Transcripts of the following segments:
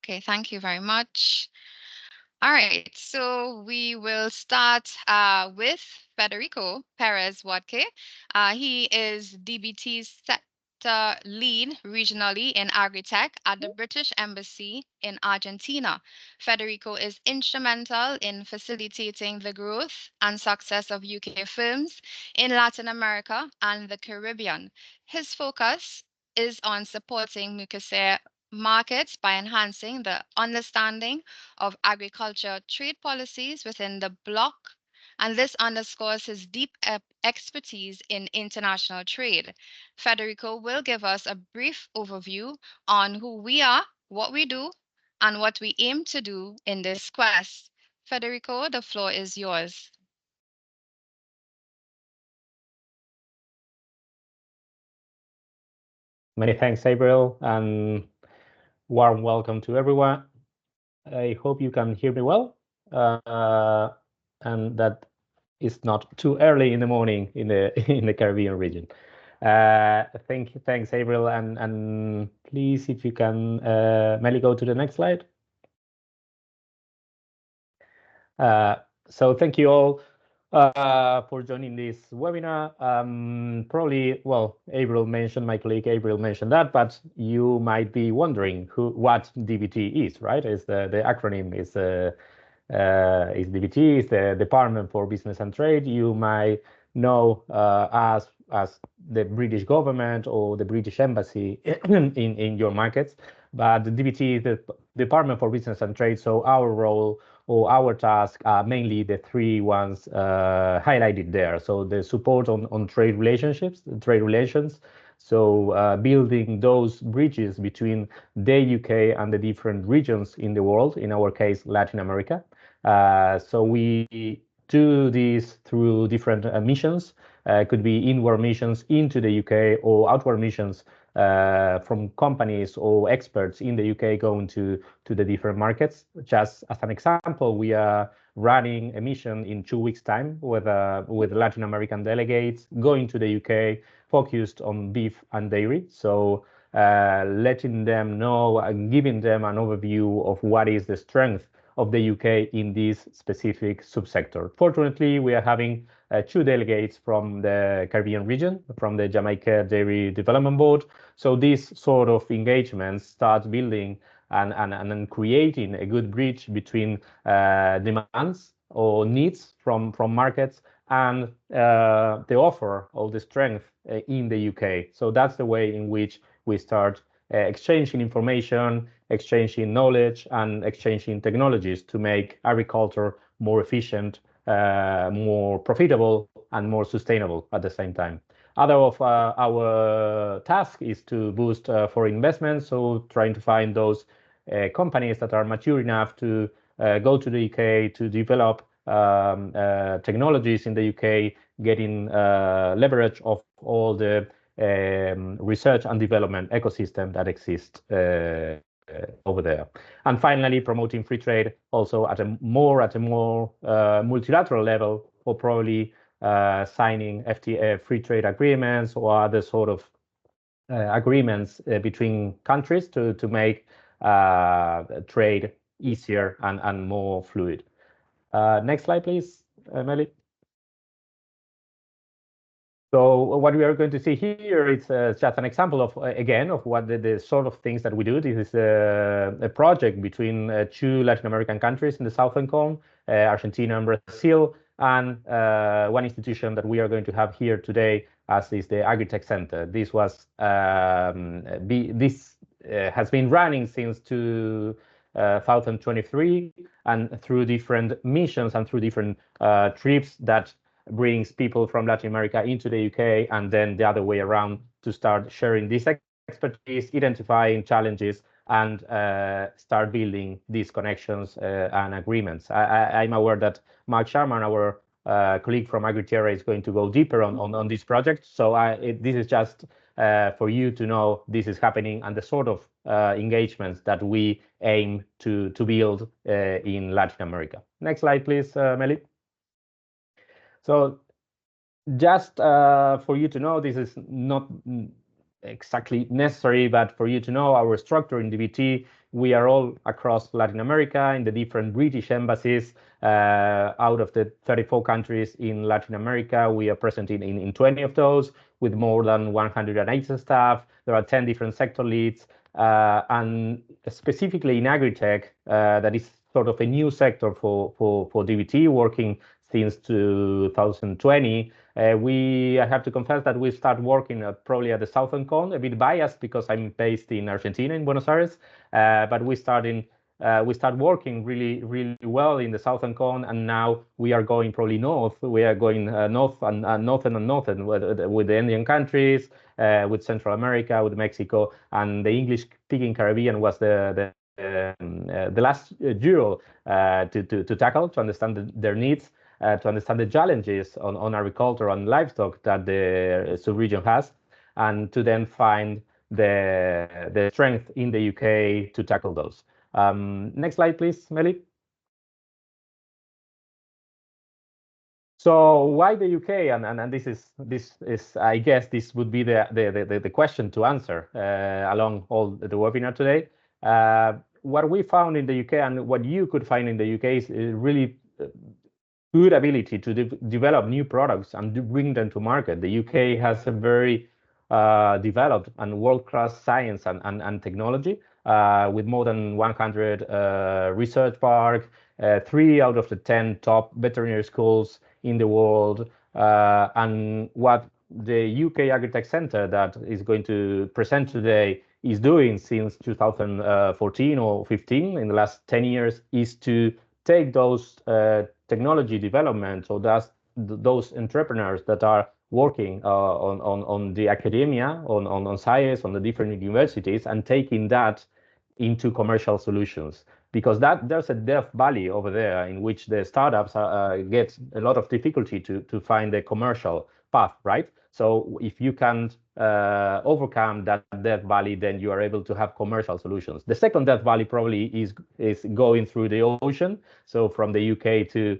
Okay, thank you very much. All right, so we will start with Federico Perez Wadke. He is DBT's sector lead regionally in agritech at the British Embassy in Argentina. Federico is instrumental in facilitating the growth and success of UK firms in Latin America and the Caribbean. His focus is on supporting Mucosea markets by enhancing the understanding of agriculture trade policies within the bloc, and this underscores his deep expertise in international trade. Federico will give us a brief overview on who we are, what we do, and what we aim to do in this quest. Federico, the floor is yours. Many thanks, April, and warm welcome to everyone. I hope you can hear me well, and that it's not too early in the morning in the in the Caribbean region. Thanks, April, and please, if you can, Melly, go to the next slide. So thank you all for joining this webinar. Probably, well, my colleague April mentioned that, but you might be wondering what DBT is, right? Is the acronym is DBT, is the Department for Business and Trade. You might know as the British government or the British Embassy in your markets, but the DBT is the Department for Business and Trade. So our role or our task are mainly the three ones highlighted there. So the support on trade relationships, trade relations. So building those bridges between the UK and the different regions in the world, in our case, Latin America. So we do this through different missions. Could be inward missions into the UK or outward missions from companies or experts in the UK going to the different markets. Just as an example, we are running a mission in 2 weeks' time with Latin American delegates going to the UK, focused on beef and dairy. So letting them know and giving them an overview of what is the strength of the UK in this specific subsector. Fortunately, we are having 2 delegates from the Caribbean region, from the Jamaica Dairy Development Board. So these sort of engagements start building and creating a good bridge between demands or needs from markets and the offer of the strength in the UK. So that's the way in which we start exchanging information, exchanging knowledge, and exchanging technologies to make agriculture more efficient, more profitable, and more sustainable at the same time. Other of our task is to boost foreign investment, so trying to find those companies that are mature enough to go to the UK to develop technologies in the UK, getting leverage of all the research and development ecosystem that exists over there. And finally, promoting free trade also at a more multilateral level, or probably signing FTA, free trade agreements, or other sort of agreements between countries to make trade easier and more fluid. Next slide, please, Melly. So what we are going to see here is just an example of, again, of what the sort of things that we do. This is a project between 2 Latin American countries in the southern cone, Argentina and Brazil, and one institution that we are going to have here today, as is the Agritech Center. This was has been running since 2023, and through different missions and through different trips that brings people from Latin America into the UK, and then the other way around, to start sharing this expertise, identifying challenges, and start building these connections and agreements. I'm aware that Mark Sharman, our colleague from AgriTierra, is going to go deeper on this project. So this is just for you to know this is happening and the sort of engagements that we aim to build in Latin America. Next slide, please, Melly. So just for you to know, this is not exactly necessary, but for you to know our structure in DBT, we are all across Latin America in the different British embassies. Out of the 34 countries in Latin America, we are present in 20 of those with more than 180 staff. There are 10 different sector leads. And specifically in agritech, that is sort of a new sector for DBT, working since 2020. I have to confess that we start working probably at the southern cone, a bit biased because I'm based in Argentina, in Buenos Aires. But we start working really, really well in the southern cone, and now we are going probably north. We are going north and northern with the Indian countries, with Central America, with Mexico, and the English-speaking Caribbean was the last jewel to tackle, to understand their needs, to understand the challenges on agriculture and livestock that the sub-region has, and to then find the strength in the UK to tackle those. Next slide, please, Melly. So why the UK? And this I guess this would be the question to answer along all the webinar today. What we found in the UK and what you could find in the UK is really good ability to develop new products and to bring them to market. The UK has a very developed and world-class science and technology with more than 100 research parks, 3 out of the 10 top veterinary schools in the world. And what the UK Agritech Center that is going to present today is doing since 2014 or 15, in the last 10 years, is to take those technology developments, or those entrepreneurs that are working on the academia, on science, on the different universities, and taking that into commercial solutions. Because there's a Death Valley over there in which the startups get a lot of difficulty to find a commercial path, right? So if you can overcome that Death Valley, then you are able to have commercial solutions. The second Death Valley probably is going through the ocean, so from the UK to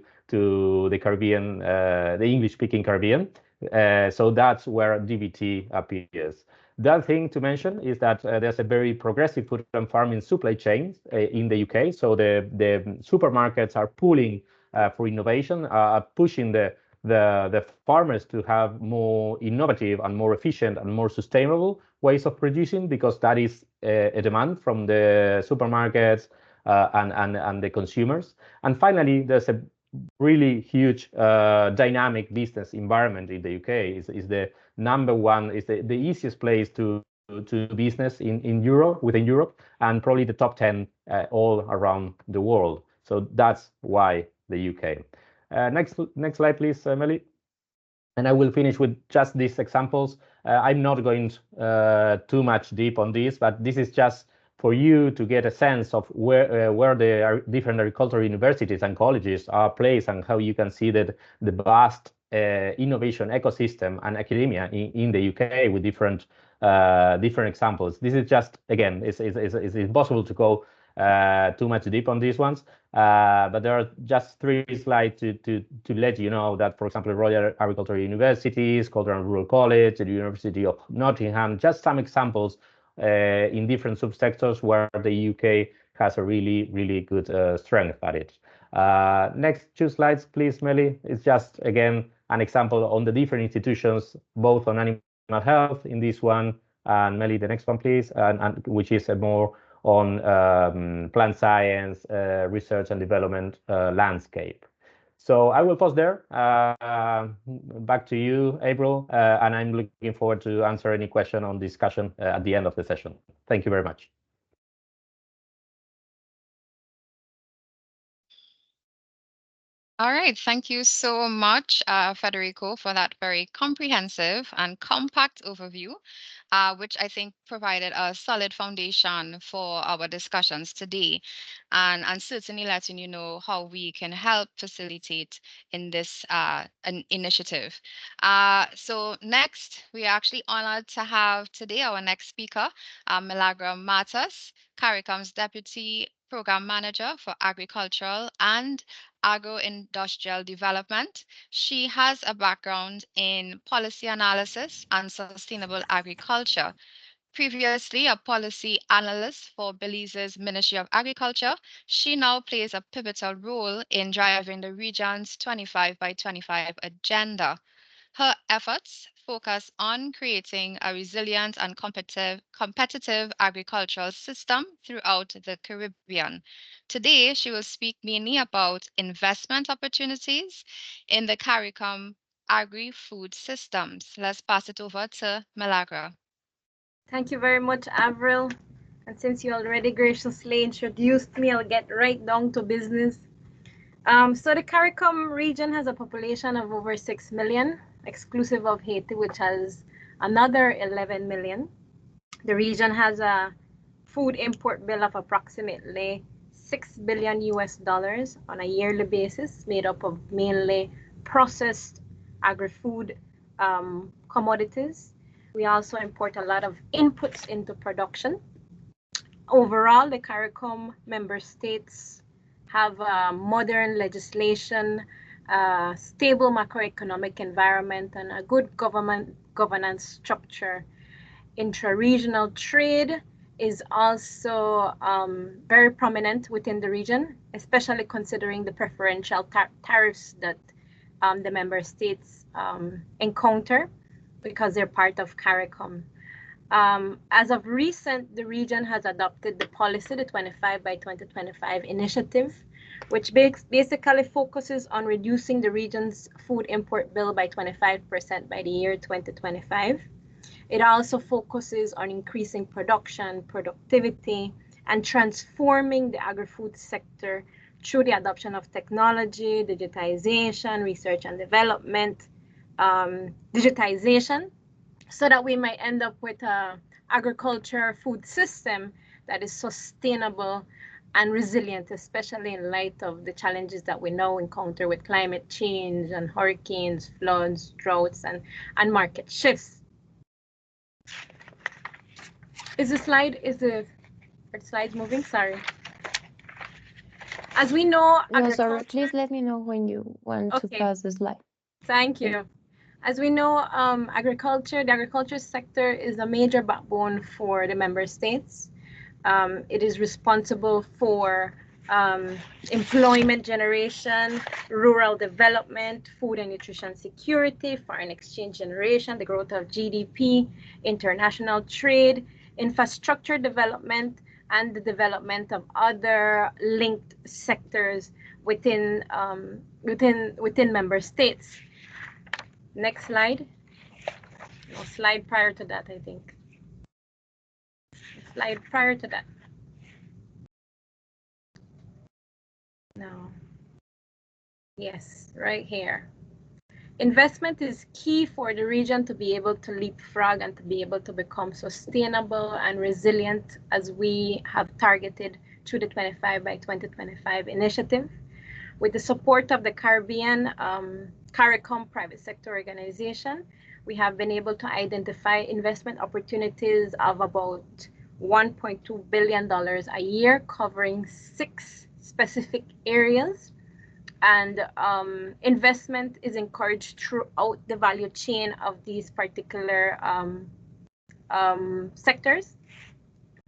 the Caribbean, the English-speaking Caribbean. So that's where DBT appears. The other thing to mention is that there's a very progressive food and farming supply chain in the UK. So the supermarkets are pulling for innovation, pushing the farmers to have more innovative and more efficient and more sustainable ways of producing, because that is a demand from the supermarkets and the consumers. And finally, there's a really huge dynamic business environment in the UK. Is the number one, is the easiest place to business in Europe, within Europe, and probably the top 10 all around the world. So that's why the UK. Next slide, please, Emily. And I will finish with just these examples. I'm not going too much deep on this, but this is just for you to get a sense of where the different agricultural universities and colleges are placed, and how you can see that the vast innovation ecosystem and academia in the UK with different examples. This is just, again, it's impossible to go too much deep on these ones. But there are just 3 slides to let you know that, for example, Royal Agricultural University, Scotland Rural College, the University of Nottingham, just some examples in different subsectors where the UK has a really, really good strength at it. Next 2 slides, please, Melly. It's just, again, an example on the different institutions, both on animal health in this one, and Melly, the next one, please, and which is a more on plant science, research and development landscape. So I will pause there. Back to you, April, and I'm looking forward to answer any question on discussion at the end of the session. Thank you very much. All right. Thank you so much, Federico, for that very comprehensive and compact overview, which I think provided a solid foundation for our discussions today, and certainly letting you know how we can help facilitate in this an initiative. So next, we are actually honored to have today our next speaker, Milagro Matas, CARICOM's Deputy Program Manager for Agricultural and Agro-Industrial Development. She has a background in policy analysis and sustainable agriculture. Previously a policy analyst for Belize's Ministry of Agriculture, she now plays a pivotal role in driving the region's 25 by 25 agenda. Her efforts focus on creating a resilient and competitive agricultural system throughout the Caribbean. Today, she will speak mainly about investment opportunities in the CARICOM agri-food systems. Let's pass it over to Malagra. Thank you very much, Avril. And since you already graciously introduced me, I'll get right down to business. So the CARICOM region has a population of over 6 million, exclusive of Haiti, which has another 11 million. The region has a food import bill of approximately 6 billion US dollars on a yearly basis, made up of mainly processed agri-food commodities. We also import a lot of inputs into production. Overall, the CARICOM member states have modern legislation, stable macroeconomic environment, and a good governance structure. Intra-regional trade is also very prominent within the region, especially considering the preferential tariffs that the member states encounter because they're part of CARICOM. As of recent, the region has adopted the policy, the 25 by 2025 initiative, which basically focuses on reducing the region's food import bill by 25% by the year 2025. It also focuses on increasing production, productivity, and transforming the agri-food sector through the adoption of technology, digitization, research and development, digitization, so that we might end up with an agriculture food system that is sustainable and resilient, especially in light of the challenges that we now encounter with climate change and hurricanes, floods, droughts, and market shifts. Is the slide moving? Sorry. As we know, No, sorry, please let me know when you want to pass the slide. Thank you. As we know, the agriculture sector is a major backbone for the member states. It is responsible for employment generation, rural development, food and nutrition security, foreign exchange generation, the growth of GDP, international trade, infrastructure development, and the development of other linked sectors within member states. Next slide. No, slide prior to that, I think. Slide prior to that. No. Yes, right here. Investment is key for the region to be able to leapfrog and to be able to become sustainable and resilient, as we have targeted through the 25 by 2025 initiative. With the support of the Caribbean CARICOM private sector organization, we have been able to identify investment opportunities of about $1.2 billion a year, covering 6 specific areas. And investment is encouraged throughout the value chain of these particular sectors,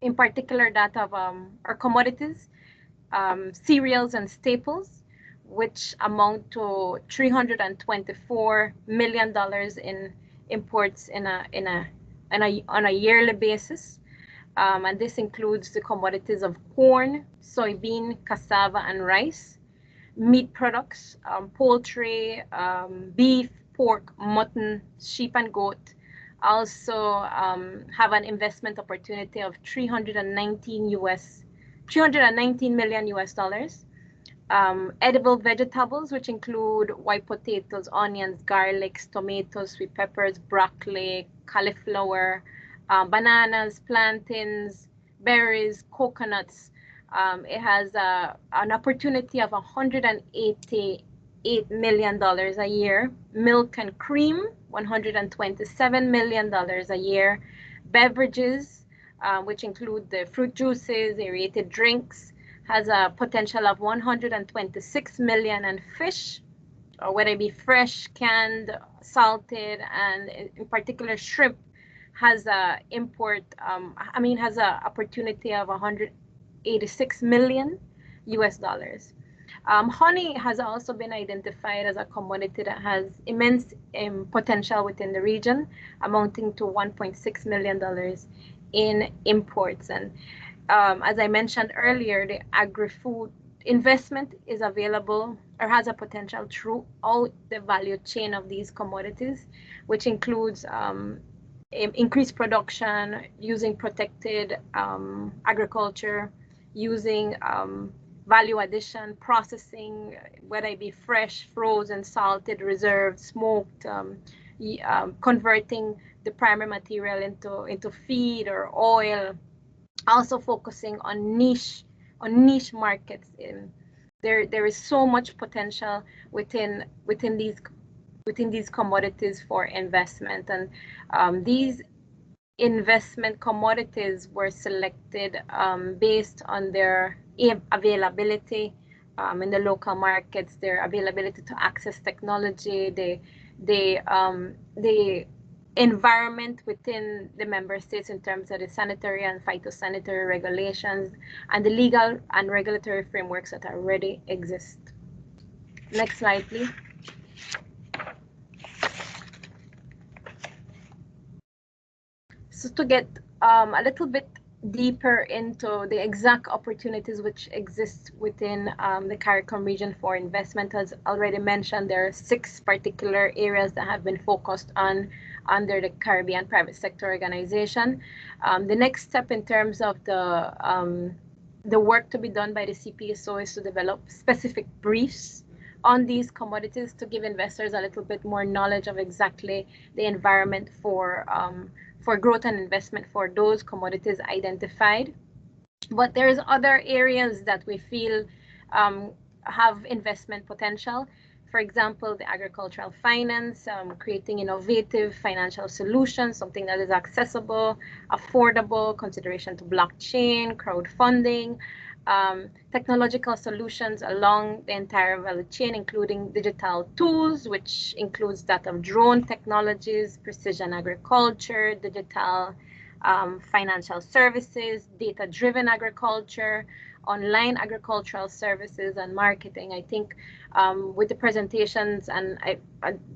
in particular that of our commodities, cereals and staples, which amount to $324 million in imports on a yearly basis. And this includes the commodities of corn, soybean, cassava, and rice, meat products, poultry, beef, pork, mutton, sheep, and goat. Also have an investment opportunity of 319 million US dollars. Edible vegetables, which include white potatoes, onions, garlics, tomatoes, sweet peppers, broccoli, cauliflower, bananas, plantains, berries, coconuts. It has an opportunity of $188 million a year. Milk and cream, $127 million a year. Beverages, which include the fruit juices, aerated drinks, has a potential of 126 million, and fish, or whether it be fresh, canned, salted, and in particular shrimp, has a has a opportunity of 186 million US dollars. Honey has also been identified as a commodity that has immense potential within the region, amounting to $1.6 million in imports. And as I mentioned earlier, the agri-food investment is available or has a potential throughout the value chain of these commodities, which includes increased production, using protected agriculture, using value addition, processing, whether it be fresh, frozen, salted, reserved, smoked, converting the primary material into feed or oil, also focusing on niche markets. There is so much potential within these commodities for investment, and these investment commodities were selected based on their availability in the local markets, their availability to access technology, the environment within the member states in terms of the sanitary and phytosanitary regulations, and the legal and regulatory frameworks that already exist. Next slide, please. So to get a little bit deeper into the exact opportunities which exist within the CARICOM region for investment, as already mentioned, there are 6 particular areas that have been focused on under the Caribbean Private Sector Organization. The next step in terms of the work to be done by the CPSO is to develop specific briefs on these commodities to give investors a little bit more knowledge of exactly the environment for growth and investment for those commodities identified. But there's other areas that we feel have investment potential. For example, the agricultural finance, creating innovative financial solutions, something that is accessible, affordable, consideration to blockchain, crowdfunding, technological solutions along the entire value chain, including digital tools, which includes that of drone technologies, precision agriculture, digital financial services, data-driven agriculture, online agricultural services, and marketing. I think with the presentations and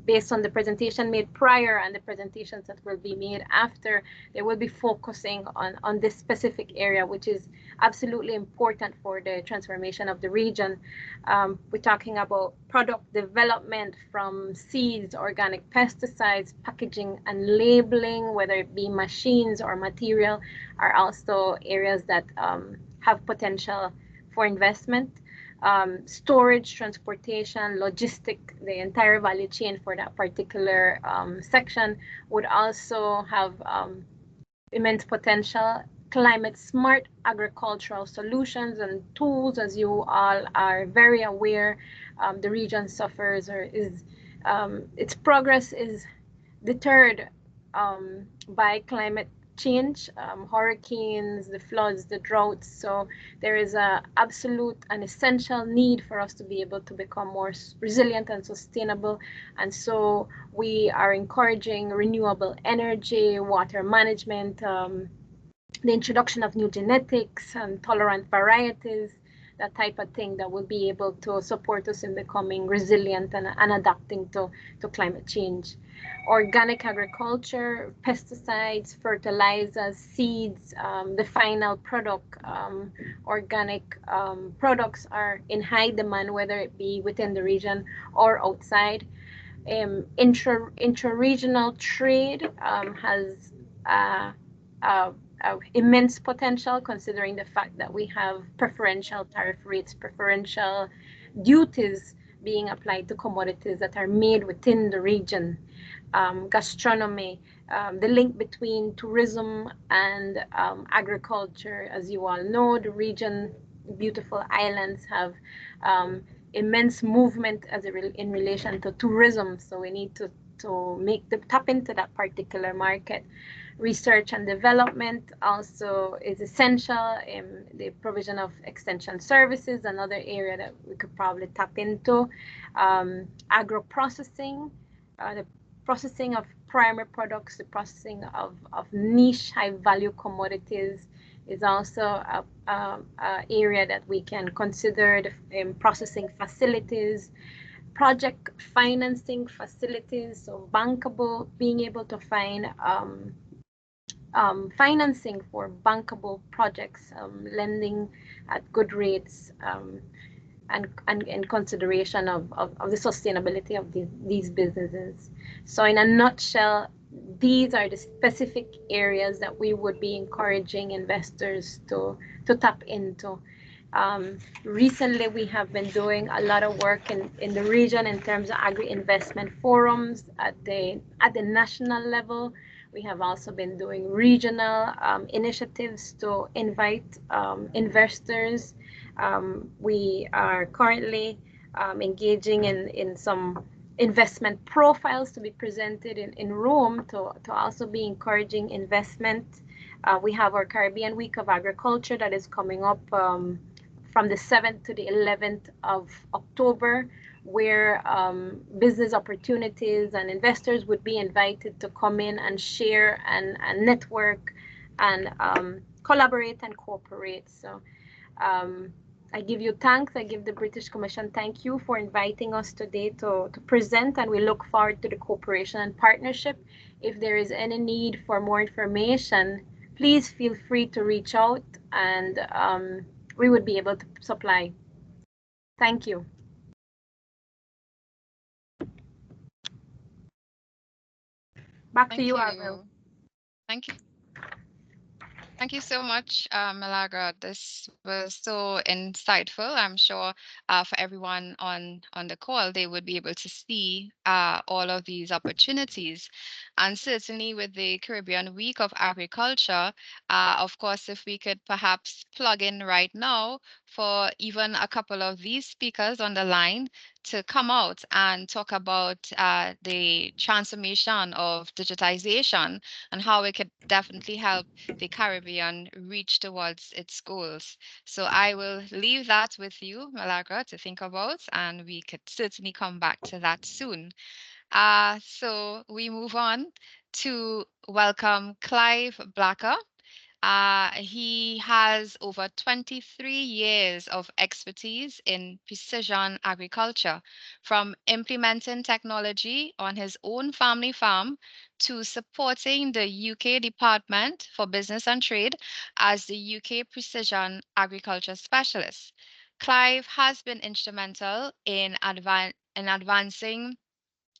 based on the presentation made prior and the presentations that will be made after, they will be focusing on this specific area, which is absolutely important for the transformation of the region. We're talking about product development, from seeds, organic pesticides, packaging and labeling, whether it be machines or material, are also areas that have potential for investment. Storage, transportation, logistic, the entire value chain for that particular section would also have immense potential. Climate smart agricultural solutions and tools, as you all are very aware, the region suffers its progress is deterred by climate change, hurricanes, the floods, the droughts. So there is a absolute and essential need for us to be able to become more resilient and sustainable. And so we are encouraging renewable energy, water management, the introduction of new genetics and tolerant varieties, that type of thing that will be able to support us in becoming resilient and adapting to climate change. Organic agriculture, pesticides, fertilizers, seeds, the final product, organic products are in high demand, whether it be within the region or outside. Intra-regional trade has immense potential, considering the fact that we have preferential tariff rates, preferential duties being applied to commodities that are made within the region. Gastronomy, the link between tourism and agriculture. As you all know, the region, beautiful islands, have immense movement in relation to tourism. So we need to tap into that particular market. research and development also is essential. The provision of extension services, another area that we could probably tap into. Agro processing, the processing of primary products, the processing of niche high value commodities is also a area that we can consider. The processing facilities, project financing facilities, so bankable, being able to find financing for bankable projects, lending at good rates, and in consideration of the sustainability of these businesses. So in a nutshell, these are the specific areas that we would be encouraging investors to tap into. Recently, we have been doing a lot of work in the region in terms of agri-investment forums at the national level. We have also been doing regional initiatives to invite investors. We are currently engaging in some investment profiles to be presented in Rome to also be encouraging investment. We have our Caribbean Week of Agriculture that is coming up from the 7th to the 11th of October, where business opportunities and investors would be invited to come in and share and network and collaborate and cooperate. So I give you thanks. I give the British Commission thank you for inviting us today to present, and we look forward to the cooperation and partnership. If there is any need for more information, please feel free to reach out, and we would be able to supply. Thank you. Back to you, Avril. Thank you. Thank you so much, Malagra. This was so insightful. I'm sure for everyone on the call, they would be able to see all of these opportunities. And certainly with the Caribbean Week of Agriculture, of course, if we could perhaps plug in right now for even a couple of these speakers on the line to come out and talk about the transformation of digitization and how it could definitely help the Caribbean reach towards its goals. So I will leave that with you, Malagra, to think about, and we could certainly come back to that soon. So we move on to welcome Clive Blacker. He has over 23 years of expertise in precision agriculture, from implementing technology on his own family farm to supporting the UK Department for Business and Trade as the UK Precision Agriculture Specialist. Clive has been instrumental in advancing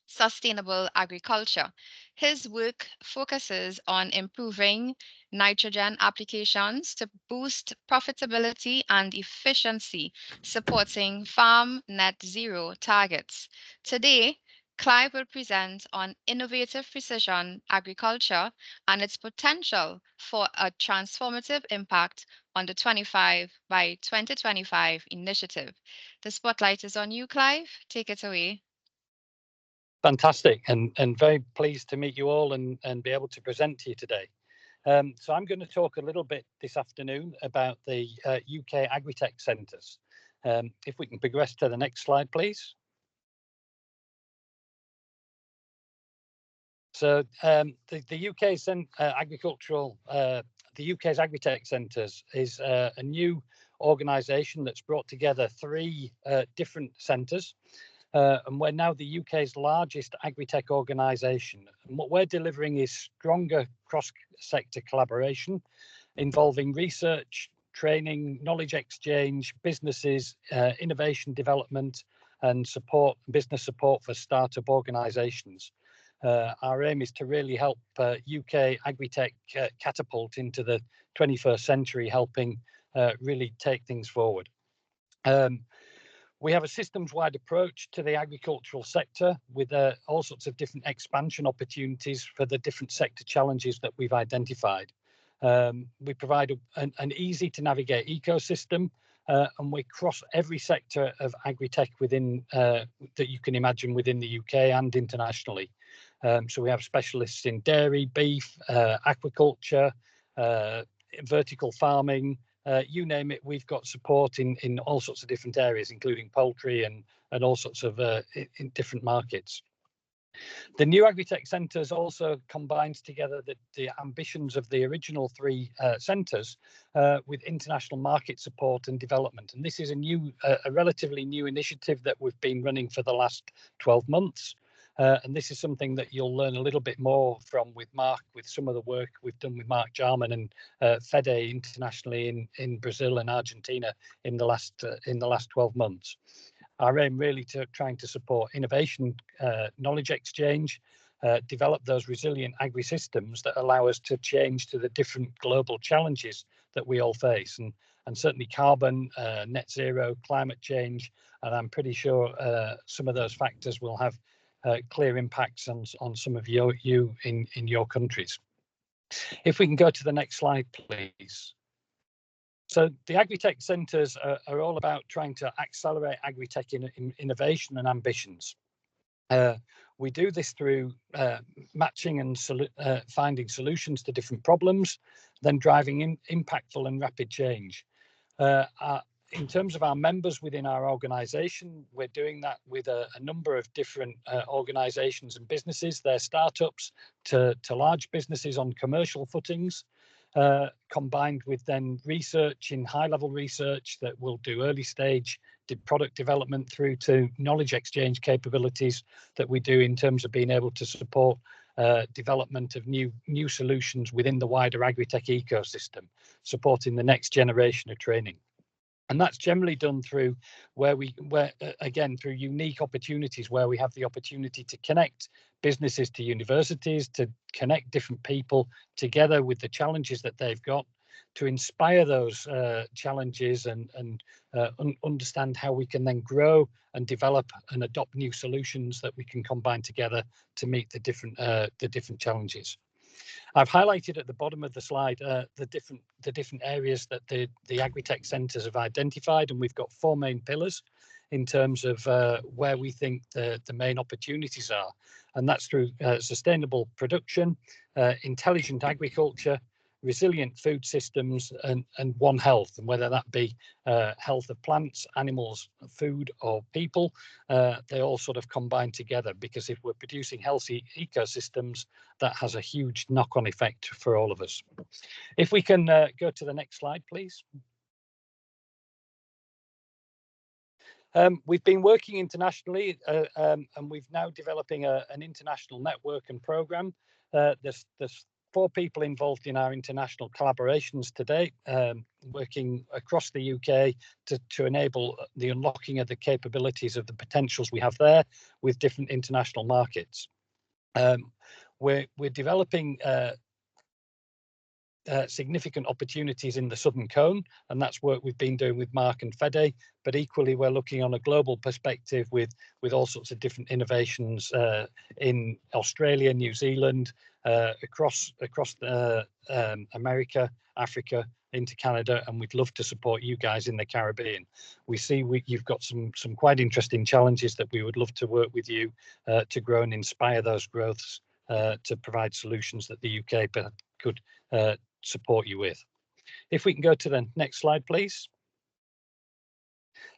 sustainable agriculture. His work focuses on improving nitrogen applications to boost profitability and efficiency, supporting farm net zero targets. Today, Clive will present on innovative precision agriculture and its potential for a transformative impact on the 25 by 2025 initiative. The spotlight is on you, Clive. Take it away. Fantastic, and very pleased to meet you all and be able to present to you today. So I'm going to talk a little bit this afternoon about the UK Agritech Centres. If we can progress to the next slide, please. So the UK's agricultural, the UK's Agritech Centres is a new organisation that's brought together three different centres. And we're now the UK's largest agri-tech organisation. And what we're delivering is stronger cross-sector collaboration involving research, training, knowledge exchange, businesses, innovation development, and business support for startup organisations. Our aim is to really help UK agri-tech catapult into the 21st century, helping really take things forward. We have a systems-wide approach to the agricultural sector with all sorts of different expansion opportunities for the different sector challenges that we've identified. We provide an easy-to-navigate ecosystem, and we cross every sector of agri-tech within that you can imagine within the UK and internationally. So we have specialists in dairy, beef, aquaculture, vertical farming, you name it. We've got support in all sorts of different areas, including poultry and all sorts of in different markets. The new Agritech centres also combines together the ambitions of the original three centres with international market support and development. And this is a relatively new initiative that we've been running for the last 12 months. And this is something that you'll learn a little bit more from with Mark, with some of the work we've done with Mark Jarman and FEDE internationally in Brazil and Argentina in the last 12 months. Our aim really trying to support innovation, knowledge exchange, develop those resilient agri-systems that allow us to change to the different global challenges that we all face, and certainly carbon, net zero, climate change, and I'm pretty sure some of those factors will have clear impacts on some of you in your countries. If we can go to the next slide, please. So the Agritech centres are all about trying to accelerate Agritech in innovation and ambitions. We do this through matching and finding solutions to different problems, then driving impactful and rapid change. In terms of our members within our organisation, we're doing that with a number of different organisations and businesses. They're startups to large businesses on commercial footings, combined with then research in high-level research that will do early stage product development through to knowledge exchange capabilities that we do in terms of being able to support development of new solutions within the wider Agritech ecosystem, supporting the next generation of training. And that's generally done through again, through unique opportunities where we have the opportunity to connect businesses to universities, to connect different people together with the challenges that they've got, to inspire those challenges and understand how we can then grow and develop and adopt new solutions that we can combine together to meet the different challenges. I've highlighted at the bottom of the slide the different areas that the Agritech centres have identified, and we've got 4 main pillars in terms of where we think the main opportunities are, and that's through sustainable production, intelligent agriculture, resilient food systems, and One Health, and whether that be health of plants, animals, food, or people, they all sort of combine together, because if we're producing healthy ecosystems, that has a huge knock-on effect for all of us. If we can go to the next slide, please. We've been working internationally, and we've now developing an international network and program. There's 4 people involved in our international collaborations today, working across the UK to enable the unlocking of the capabilities of the potentials we have there with different international markets. We're developing significant opportunities in the Southern Cone, and that's work we've been doing with Mark and FEDE, but equally we're looking on a global perspective with all sorts of different innovations in Australia, New Zealand, across America, Africa, into Canada, and we'd love to support you guys in the Caribbean. We see you've got some quite interesting challenges that we would love to work with you to grow and inspire those growths to provide solutions that the UK could support you with. If we can go to the next slide, please.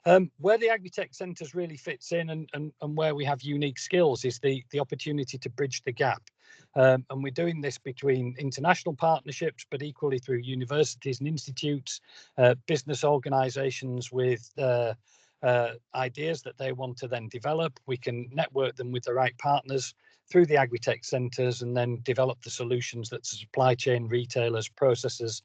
Where the Agritech centres really fits in and where we have unique skills is the opportunity to bridge the gap. And we're doing this between international partnerships, but equally through universities and institutes, business organisations with ideas that they want to then develop. We can network them with the right partners through the Agritech centres and then develop the solutions that supply chain, retailers, processors,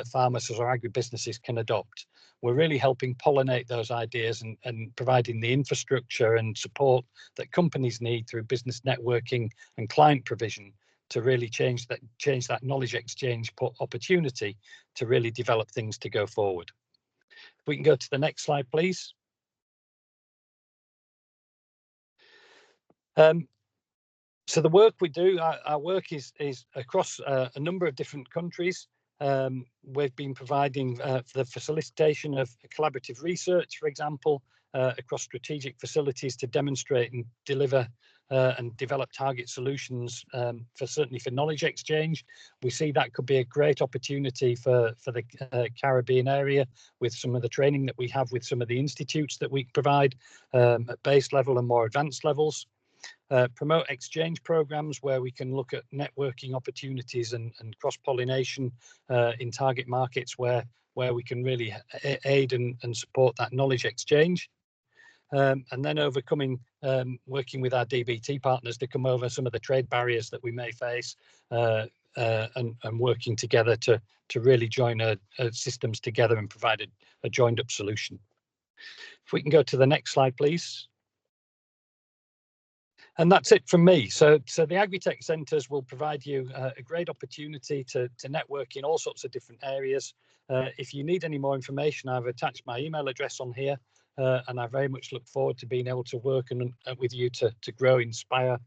farmers or agribusinesses can adopt. We're really helping pollinate those ideas and providing the infrastructure and support that companies need through business networking and client provision to really change that knowledge exchange opportunity to really develop things to go forward. If we can go to the next slide, please. So the work we do, our work is across a number of different countries. We've been providing the facilitation of collaborative research, for example, across strategic facilities to demonstrate and deliver and develop target solutions certainly for knowledge exchange. We see that could be a great opportunity for the Caribbean area with some of the training that we have with some of the institutes that we provide at base level and more advanced levels. Promote exchange programs where we can look at networking opportunities and cross-pollination in target markets where we can really aid and support that knowledge exchange. And then overcoming, working with our DBT partners to come over some of the trade barriers that we may face, and working together to really join systems together and provide a joined up solution. If we can go to the next slide, please. And that's it from me. So the Agritech Centres will provide you a great opportunity to network in all sorts of different areas. If you need any more information, I've attached my email address on here, and I very much look forward to being able to work with you to grow, inspire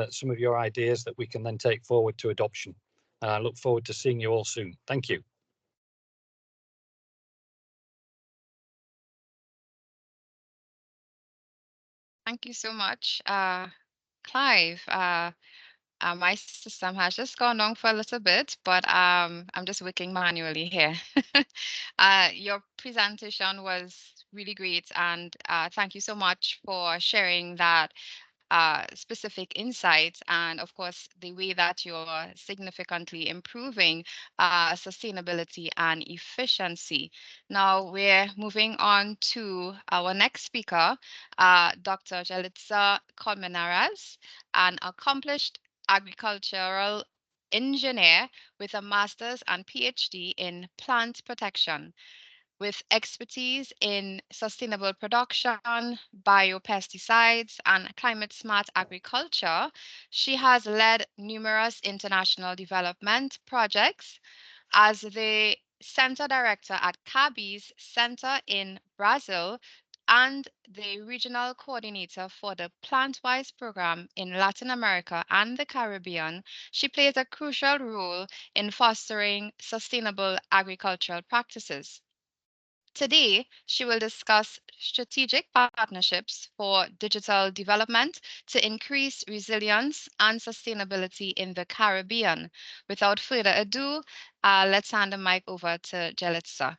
some of your ideas that we can then take forward to adoption. I look forward to seeing you all soon. Thank you. Thank you so much, Clive. My system has just gone on for a little bit, but I'm just working manually here. Your presentation was really great, and thank you so much for sharing that specific insights, and of course the way that you're significantly improving sustainability and efficiency. Now we're moving on to our next speaker, Dr. Jelitza Colmenares, an accomplished agricultural engineer with a master's and PhD in plant protection. With expertise in sustainable production, biopesticides, and climate smart agriculture, she has led numerous international development projects. As the center director at CABI's Center in Brazil and the regional coordinator for the Plantwise program in Latin America and the Caribbean, she plays a crucial role in fostering sustainable agricultural practices. Today, she will discuss strategic partnerships for digital development to increase resilience and sustainability in the Caribbean. Without further ado, let's hand the mic over to Jelitza.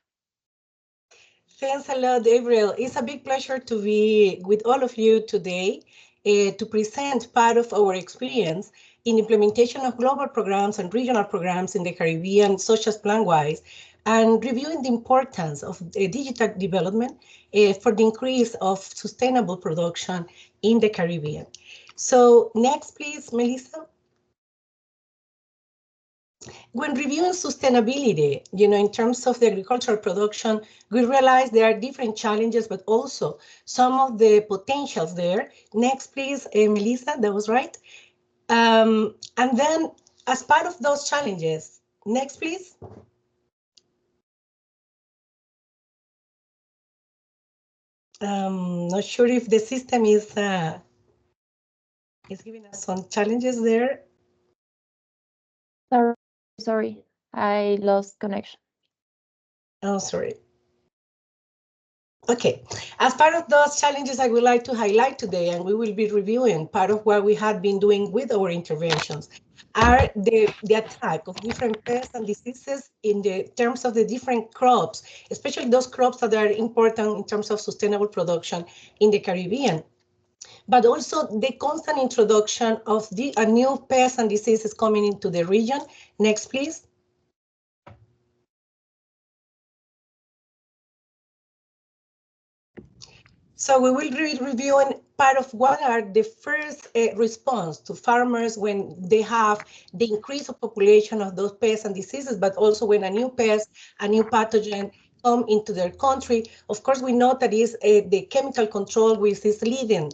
Thanks a lot, Gabriel. It's a big pleasure to be with all of you today to present part of our experience in implementation of global programs and regional programs in the Caribbean, such as Plantwise, and reviewing the importance of digital development for the increase of sustainable production in the Caribbean. So next, please, Melissa. When reviewing sustainability, in terms of the agricultural production, we realize there are different challenges, but also some of the potentials there. Next, please, Melissa, that was right. And then as part of those challenges, next, please. Not sure if the system is giving us some challenges there. Sorry, I lost connection. Oh, sorry. Okay, as part of those challenges I would like to highlight today, and we will be reviewing part of what we have been doing with our interventions, are the attack of different pests and diseases in the terms of the different crops, especially those crops that are important in terms of sustainable production in the Caribbean. But also the constant introduction of new pests and diseases coming into the region. Next, please. So we will be reviewing part of what are the first response to farmers when they have the increase of population of those pests and diseases, but also when a new pest, a new pathogen come into their country. Of course, we know that is the chemical control which is leading,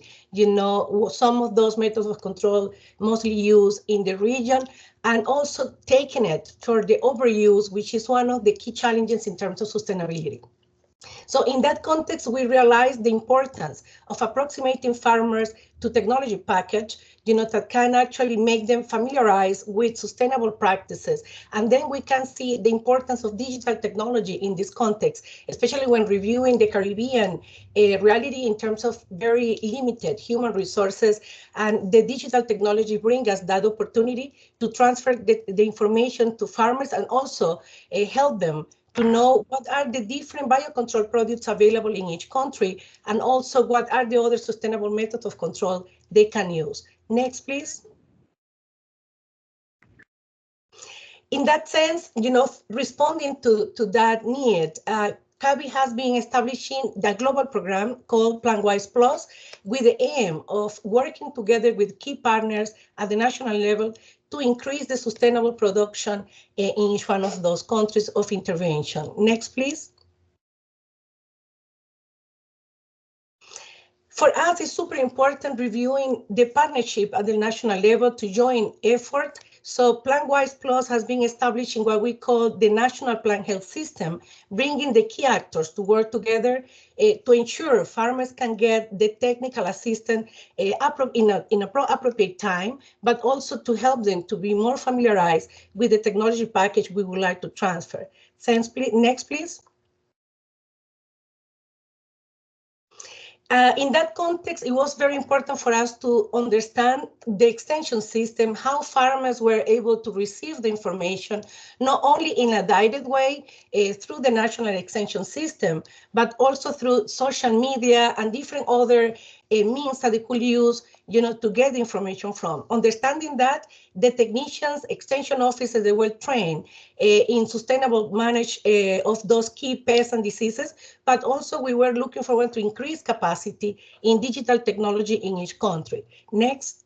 some of those methods of control mostly used in the region, and also taking it for the overuse, which is one of the key challenges in terms of sustainability. So in that context, we realized the importance of approximating farmers to technology package, that can actually make them familiarize with sustainable practices. And then we can see the importance of digital technology in this context, especially when reviewing the Caribbean reality in terms of very limited human resources. And the digital technology brings us that opportunity to transfer the information to farmers and also help them to know what are the different biocontrol products available in each country, and also what are the other sustainable methods of control they can use. Next, please. In that sense, responding to that need, CABI has been establishing the global program called PlanWise Plus with the aim of working together with key partners at the national level to increase the sustainable production in each one of those countries of intervention. Next, please. For us, it's super important reviewing the partnership at the national level to join effort. So PlanWise Plus has been establishing what we call the National Plant Health System, bringing the key actors to work together to ensure farmers can get the technical assistance in a appropriate time, but also to help them to be more familiarized with the technology package we would like to transfer. Next, please. In that context, it was very important for us to understand the extension system, how farmers were able to receive the information, not only in a direct way through the national extension system, but also through social media and different other means that they could use, to get the information from. Understanding that, the technicians, extension officers, they were trained in sustainable management of those key pests and diseases, but also we were looking forward to increase capacity in digital technology in each country. Next.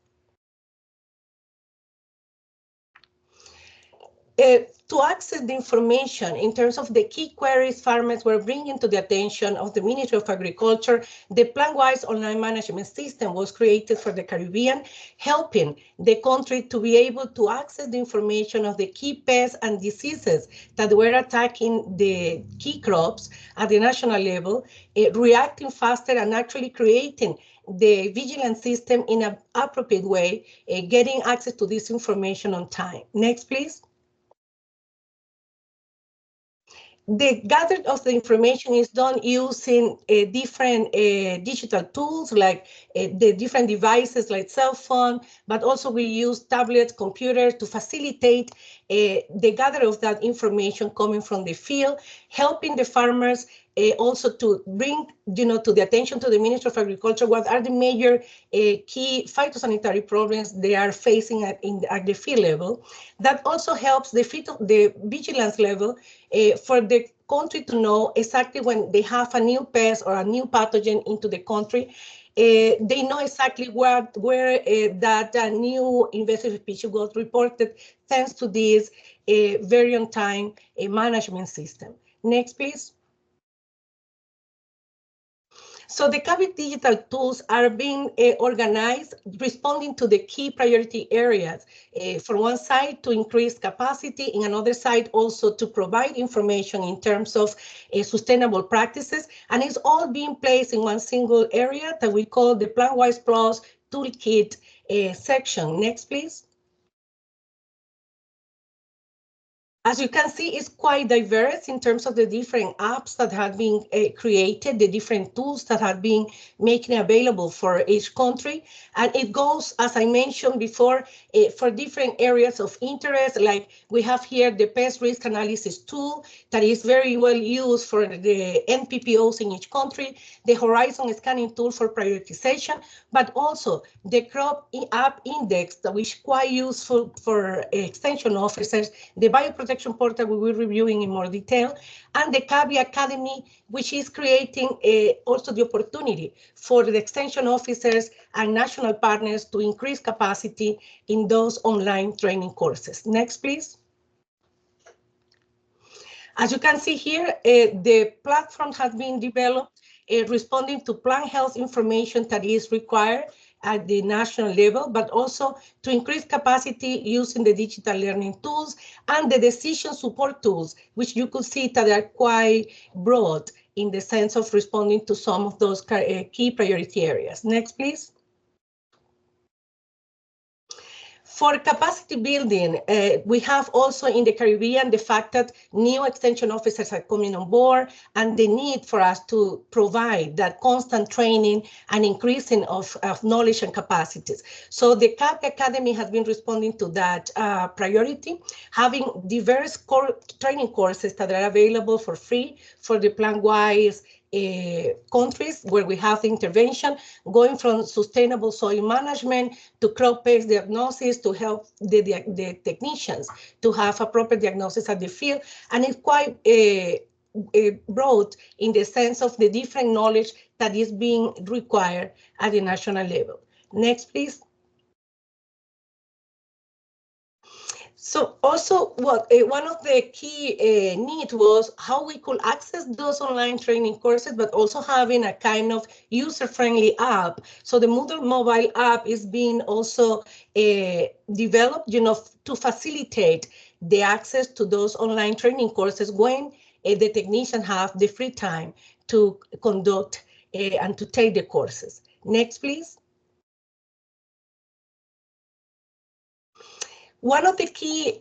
To access the information in terms of the key queries farmers were bringing to the attention of the Ministry of Agriculture, the PlanWise online management system was created for the Caribbean, helping the country to be able to access the information of the key pests and diseases that were attacking the key crops at the national level, reacting faster and actually creating the vigilance system in an appropriate way, getting access to this information on time. Next, please. The gathering of the information is done using different digital tools like the different devices like cell phone, but also we use tablets, computers to facilitate the gathering of that information coming from the field, helping the farmers also to bring, to the attention to the Ministry of Agriculture what are the major key phytosanitary problems they are facing at the field level. That also helps the vigilance level for the country to know exactly when they have a new pest or a new pathogen into the country. They know exactly where that new invasive species was reported thanks to this very on-time management system. Next, please. So the CABI digital tools are being organized, responding to the key priority areas. For one side, to increase capacity, in another side, also to provide information in terms of sustainable practices. And it's all being placed in one single area that we call the PlanWise Plus Toolkit section. Next, please. As you can see, it's quite diverse in terms of the different apps that have been created, the different tools that have been making available for each country. And it goes, as I mentioned before, for different areas of interest. Like we have here the pest risk analysis tool that is very well used for the NPPOs in each country, the horizon scanning tool for prioritization, but also the crop app index that is quite useful for extension officers, the bioprotection portal we will be reviewing in more detail, and the CABI Academy, which is creating also the opportunity for the extension officers and national partners to increase capacity in those online training courses. Next, please. As you can see here, the platform has been developed responding to plant health information that is required at the national level, but also to increase capacity using the digital learning tools and the decision support tools, which you could see that are quite broad in the sense of responding to some of those key priority areas. Next, please. For capacity building, we have also in the Caribbean the fact that new extension officers are coming on board and the need for us to provide that constant training and increasing of knowledge and capacities. So the CAP Academy has been responding to that priority, having diverse training courses that are available for free for the plan-wise countries where we have the intervention, going from sustainable soil management to crop pest diagnosis to help the technicians to have a proper diagnosis at the field. And it's quite broad in the sense of the different knowledge that is being required at the national level. Next, please. So also one of the key needs was how we could access those online training courses, but also having a kind of user-friendly app. So the Moodle mobile app is being also developed, to facilitate the access to those online training courses when the technicians have the free time to conduct and to take the courses. Next, please. One of the key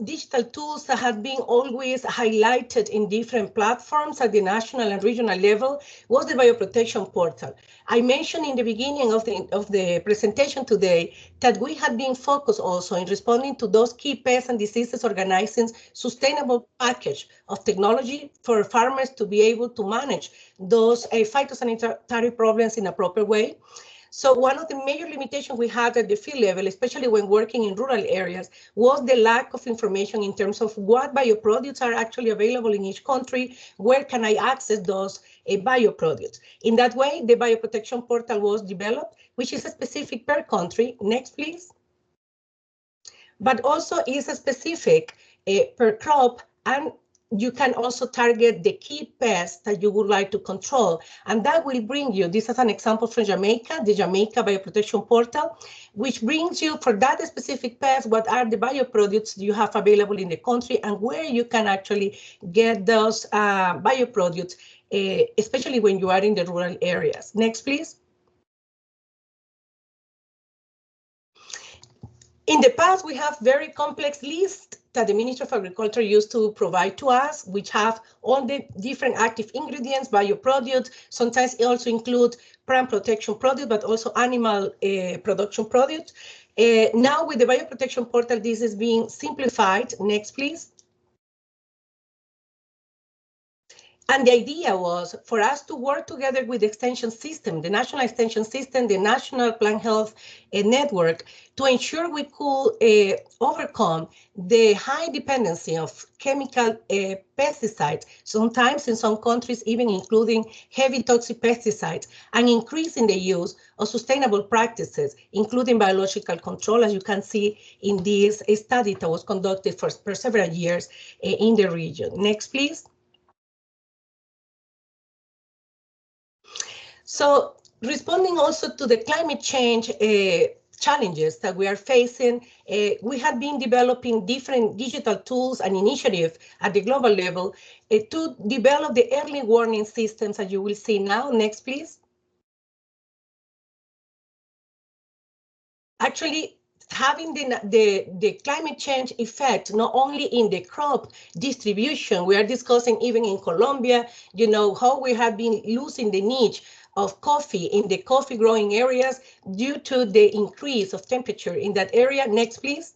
digital tools that have been always highlighted in different platforms at the national and regional level was the bioprotection portal. I mentioned in the beginning of the presentation today that we had been focused also in responding to those key pests and diseases, organizing sustainable package of technology for farmers to be able to manage those phytosanitary problems in a proper way. So one of the major limitations we had at the field level, especially when working in rural areas, was the lack of information in terms of what bioproducts are actually available in each country, where can I access those bioproducts. In that way, the bioprotection portal was developed, which is specific per country. Next, please. But also is specific per crop, and you can also target the key pests that you would like to control. And that will bring you, this is an example from Jamaica, the Jamaica Bioprotection Portal, which brings you for that specific pest, what are the bioproducts you have available in the country and where you can actually get those bioproducts, especially when you are in the rural areas. Next, please. In the past, we have very complex lists that the Ministry of Agriculture used to provide to us, which have all the different active ingredients, bioproducts. Sometimes it also include plant protection products, but also animal production products. Now with the bioprotection portal, this is being simplified. Next, please. And the idea was for us to work together with the extension system, the national extension system, the national plant health network, to ensure we could overcome the high dependency of chemical pesticides, sometimes in some countries even including heavy toxic pesticides, and increasing the use of sustainable practices, including biological control, as you can see in this study that was conducted for several years in the region. Next, please. So responding also to the climate change challenges that we are facing, we have been developing different digital tools and initiatives at the global level to develop the early warning systems that you will see now. Next, please. Actually, having the climate change effect, not only in the crop distribution, we are discussing even in Colombia, how we have been losing the niche of coffee in the coffee growing areas due to the increase of temperature in that area. Next, please.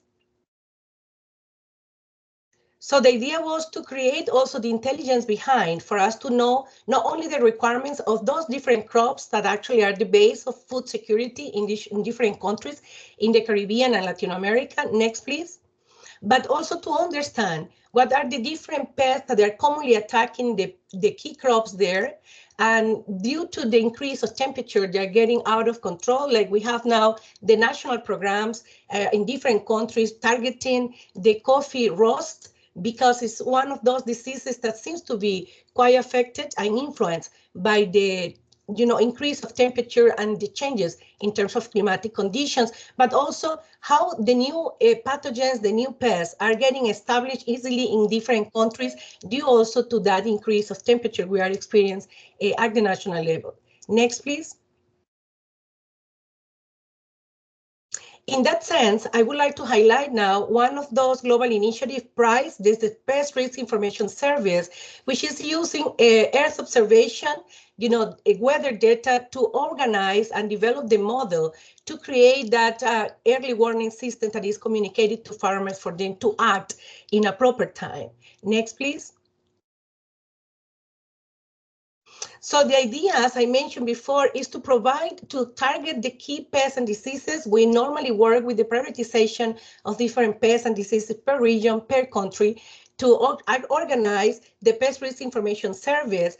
So the idea was to create also the intelligence behind for us to know not only the requirements of those different crops that actually are the base of food security in different countries in the Caribbean and Latin America. Next, please. But also to understand what are the different pests that are commonly attacking the key crops there. And due to the increase of temperature, they're getting out of control. Like we have now the national programs in different countries targeting the coffee rust, because it's one of those diseases that seems to be quite affected and influenced by the increase of temperature and the changes in terms of climatic conditions, but also how the new pathogens, the new pests are getting established easily in different countries due also to that increase of temperature we are experiencing at the national level. Next, please. In that sense, I would like to highlight now one of those global initiative prize. This is the Pest Risk Information Service, which is using Earth observation, weather data to organize and develop the model to create that early warning system that is communicated to farmers for them to act in a proper time. Next, please. So the idea, as I mentioned before, is to target the key pests and diseases. We normally work with the prioritization of different pests and diseases per region, per country, to organize the Pest Risk Information Service,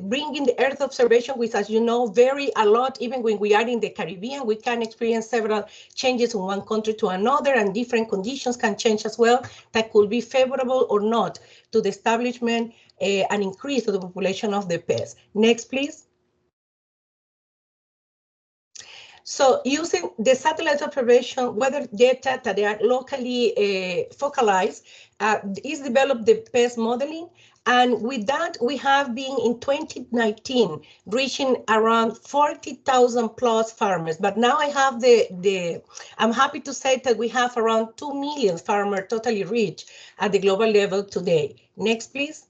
bringing the Earth observation, which, as you know, vary a lot. Even when we are in the Caribbean, we can experience several changes from one country to another, and different conditions can change as well that could be favorable or not to the establishment and increase of the population of the pests. Next, please. So using the satellite observation weather data that they are locally focalized, is developed the pest modeling. And with that, we have been in 2019 reaching around 40,000 plus farmers. But now I have I'm happy to say that we have around 2 million farmers totally reached at the global level today. Next, please.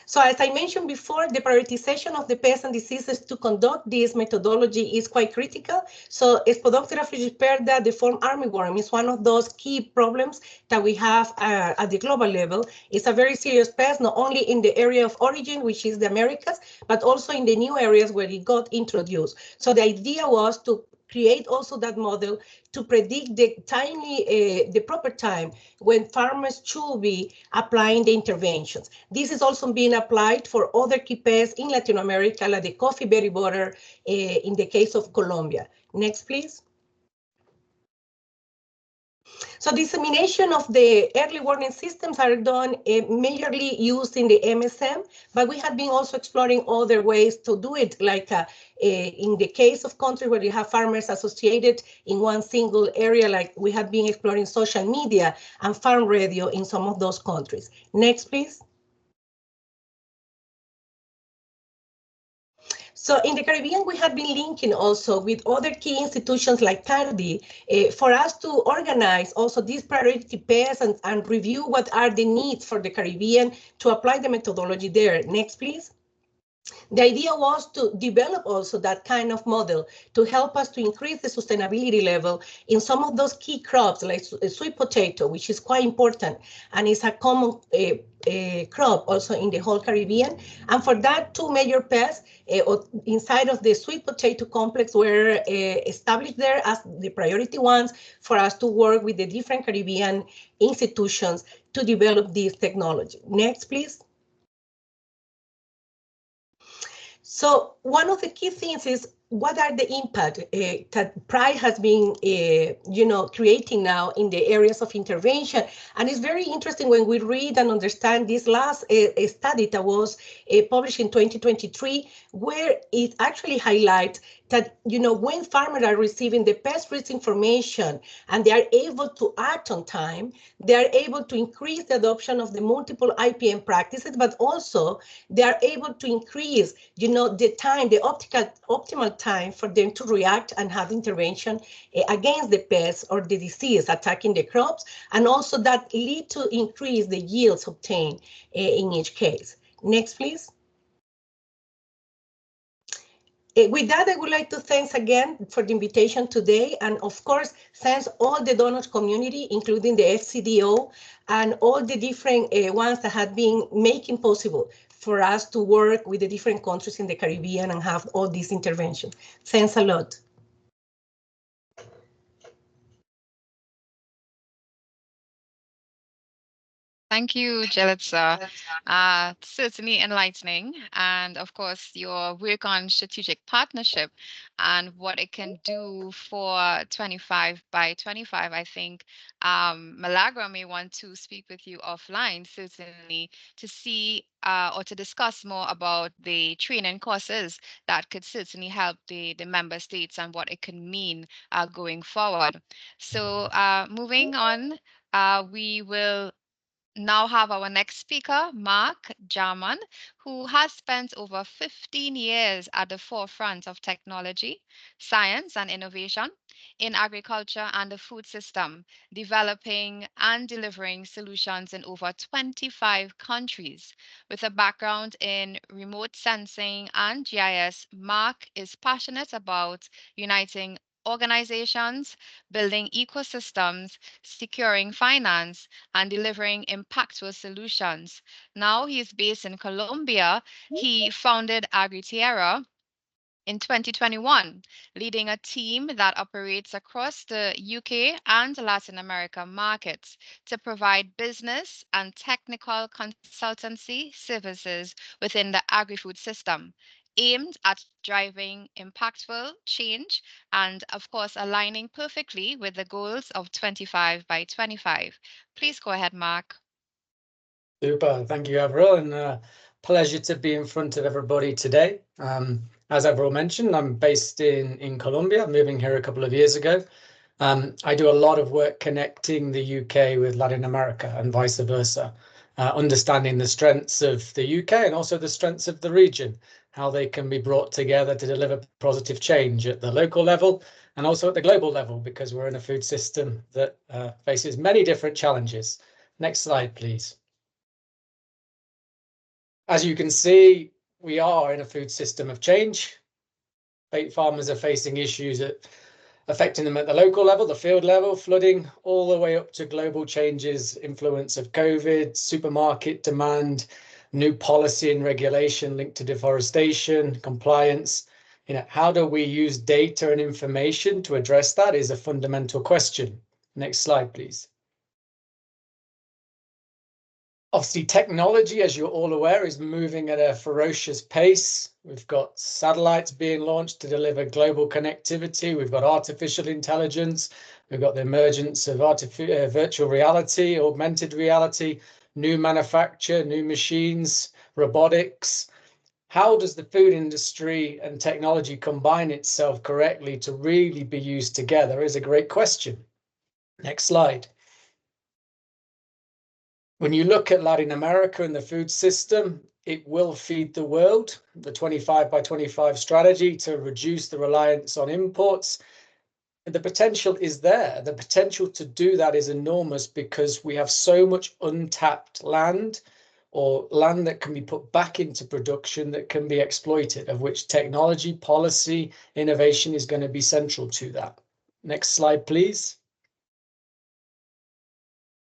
So as I mentioned before, the prioritization of the pests and diseases to conduct this methodology is quite critical. So Spodoptera frugiperda, the form armyworm, is one of those key problems that we have at the global level. It's a very serious pest, not only in the area of origin, which is the Americas, but also in the new areas where it got introduced. So the idea was to create also that model to predict the proper time when farmers should be applying the interventions. This is also being applied for other key pests in Latin America, like the coffee berry borer in the case of Colombia. Next, please. So dissemination of the early warning systems are done majorly used in the MSM, but we have been also exploring other ways to do it, like in the case of countries where you have farmers associated in one single area, like we have been exploring social media and farm radio in some of those countries. Next, please. So in the Caribbean, we have been linking also with other key institutions like CARDI for us to organize also these priority pairs and review what are the needs for the Caribbean to apply the methodology there. Next, please. The idea was to develop also that kind of model to help us to increase the sustainability level in some of those key crops like sweet potato, which is quite important and is a common crop also in the whole Caribbean. And for that, two major pests inside of the sweet potato complex were established there as the priority ones for us to work with the different Caribbean institutions to develop this technology. Next, please. So one of the key things is what are the impact that Pride has been, creating now in the areas of intervention. And it's very interesting when we read and understand this last study that was published in 2023, where it actually highlights that, when farmers are receiving the pest risk information and they are able to act on time, they are able to increase the adoption of the multiple IPM practices, but also they are able to increase, the time, the optimal time for them to react and have intervention against the pests or the disease attacking the crops, and also that lead to increase the yields obtained in each case. Next, please. With that, I would like to thanks again for the invitation today, and of course, thanks all the donors community, including the FCDO, and all the different ones that have been making possible for us to work with the different countries in the Caribbean and have all these interventions. Thanks a lot. Thank you, Jelitza. Certainly enlightening. And of course, your work on strategic partnership and what it can do for 25 by 25. I think Malagra may want to speak with you offline, certainly, to see or to discuss more about the training courses that could certainly help the member states and what it can mean going forward. So moving on, we will now have our next speaker, Mark Jarman, who has spent over 15 years at the forefront of technology, science, and innovation in agriculture and the food system, developing and delivering solutions in over 25 countries. With a background in remote sensing and GIS, Mark is passionate about uniting organizations, building ecosystems, securing finance, and delivering impactful solutions. Now he is based in Colombia. He founded AgriTierra in 2021, leading a team that operates across the UK and Latin America markets to provide business and technical consultancy services within the agri-food system, aimed at driving impactful change and, of course, aligning perfectly with the goals of 25 by 25. Please go ahead, Mark. Super, thank you, Avril, and pleasure to be in front of everybody today. As Avril mentioned, I'm based in Colombia, moving here a couple of years ago. I do a lot of work connecting the UK with Latin America and vice versa, understanding the strengths of the UK and also the strengths of the region, how they can be brought together to deliver positive change at the local level and also at the global level, because we're in a food system that faces many different challenges. Next slide, please. As you can see, we are in a food system of change. Farmers are facing issues affecting them at the local level, the field level, flooding, all the way up to global changes, influence of COVID, supermarket demand, new policy and regulation linked to deforestation, compliance. How do we use data and information to address that is a fundamental question. Next slide, please. Obviously, technology, as you're all aware, is moving at a ferocious pace. We've got satellites being launched to deliver global connectivity. We've got artificial intelligence. We've got the emergence of virtual reality, augmented reality, new manufacture, new machines, robotics. How does the food industry and technology combine itself correctly to really be used together is a great question. Next slide. When you look at Latin America and the food system, it will feed the world. The 25 by 25 strategy to reduce the reliance on imports. The potential is there. The potential to do that is enormous because we have so much untapped land or land that can be put back into production that can be exploited, of which technology, policy, innovation is going to be central to that. Next slide, please.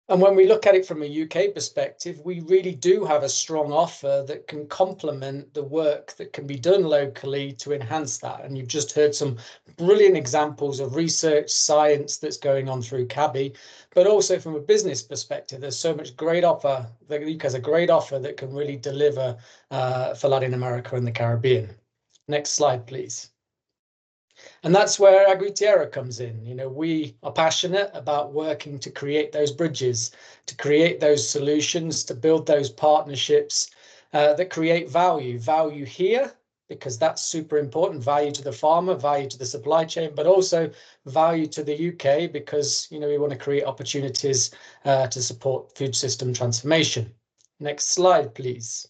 And when we look at it from a UK perspective, we really do have a strong offer that can complement the work that can be done locally to enhance that. And you've just heard some brilliant examples of research, science that's going on through CABI, but also from a business perspective, there's so much great offer. The UK has a great offer that can really deliver for Latin America and the Caribbean. Next slide, please. And that's where AgriTierra comes in. We are passionate about working to create those bridges, to create those solutions, to build those partnerships that create value here, because that's super important, value to the farmer, value to the supply chain, but also value to the UK because, we want to create opportunities to support food system transformation. Next slide, please.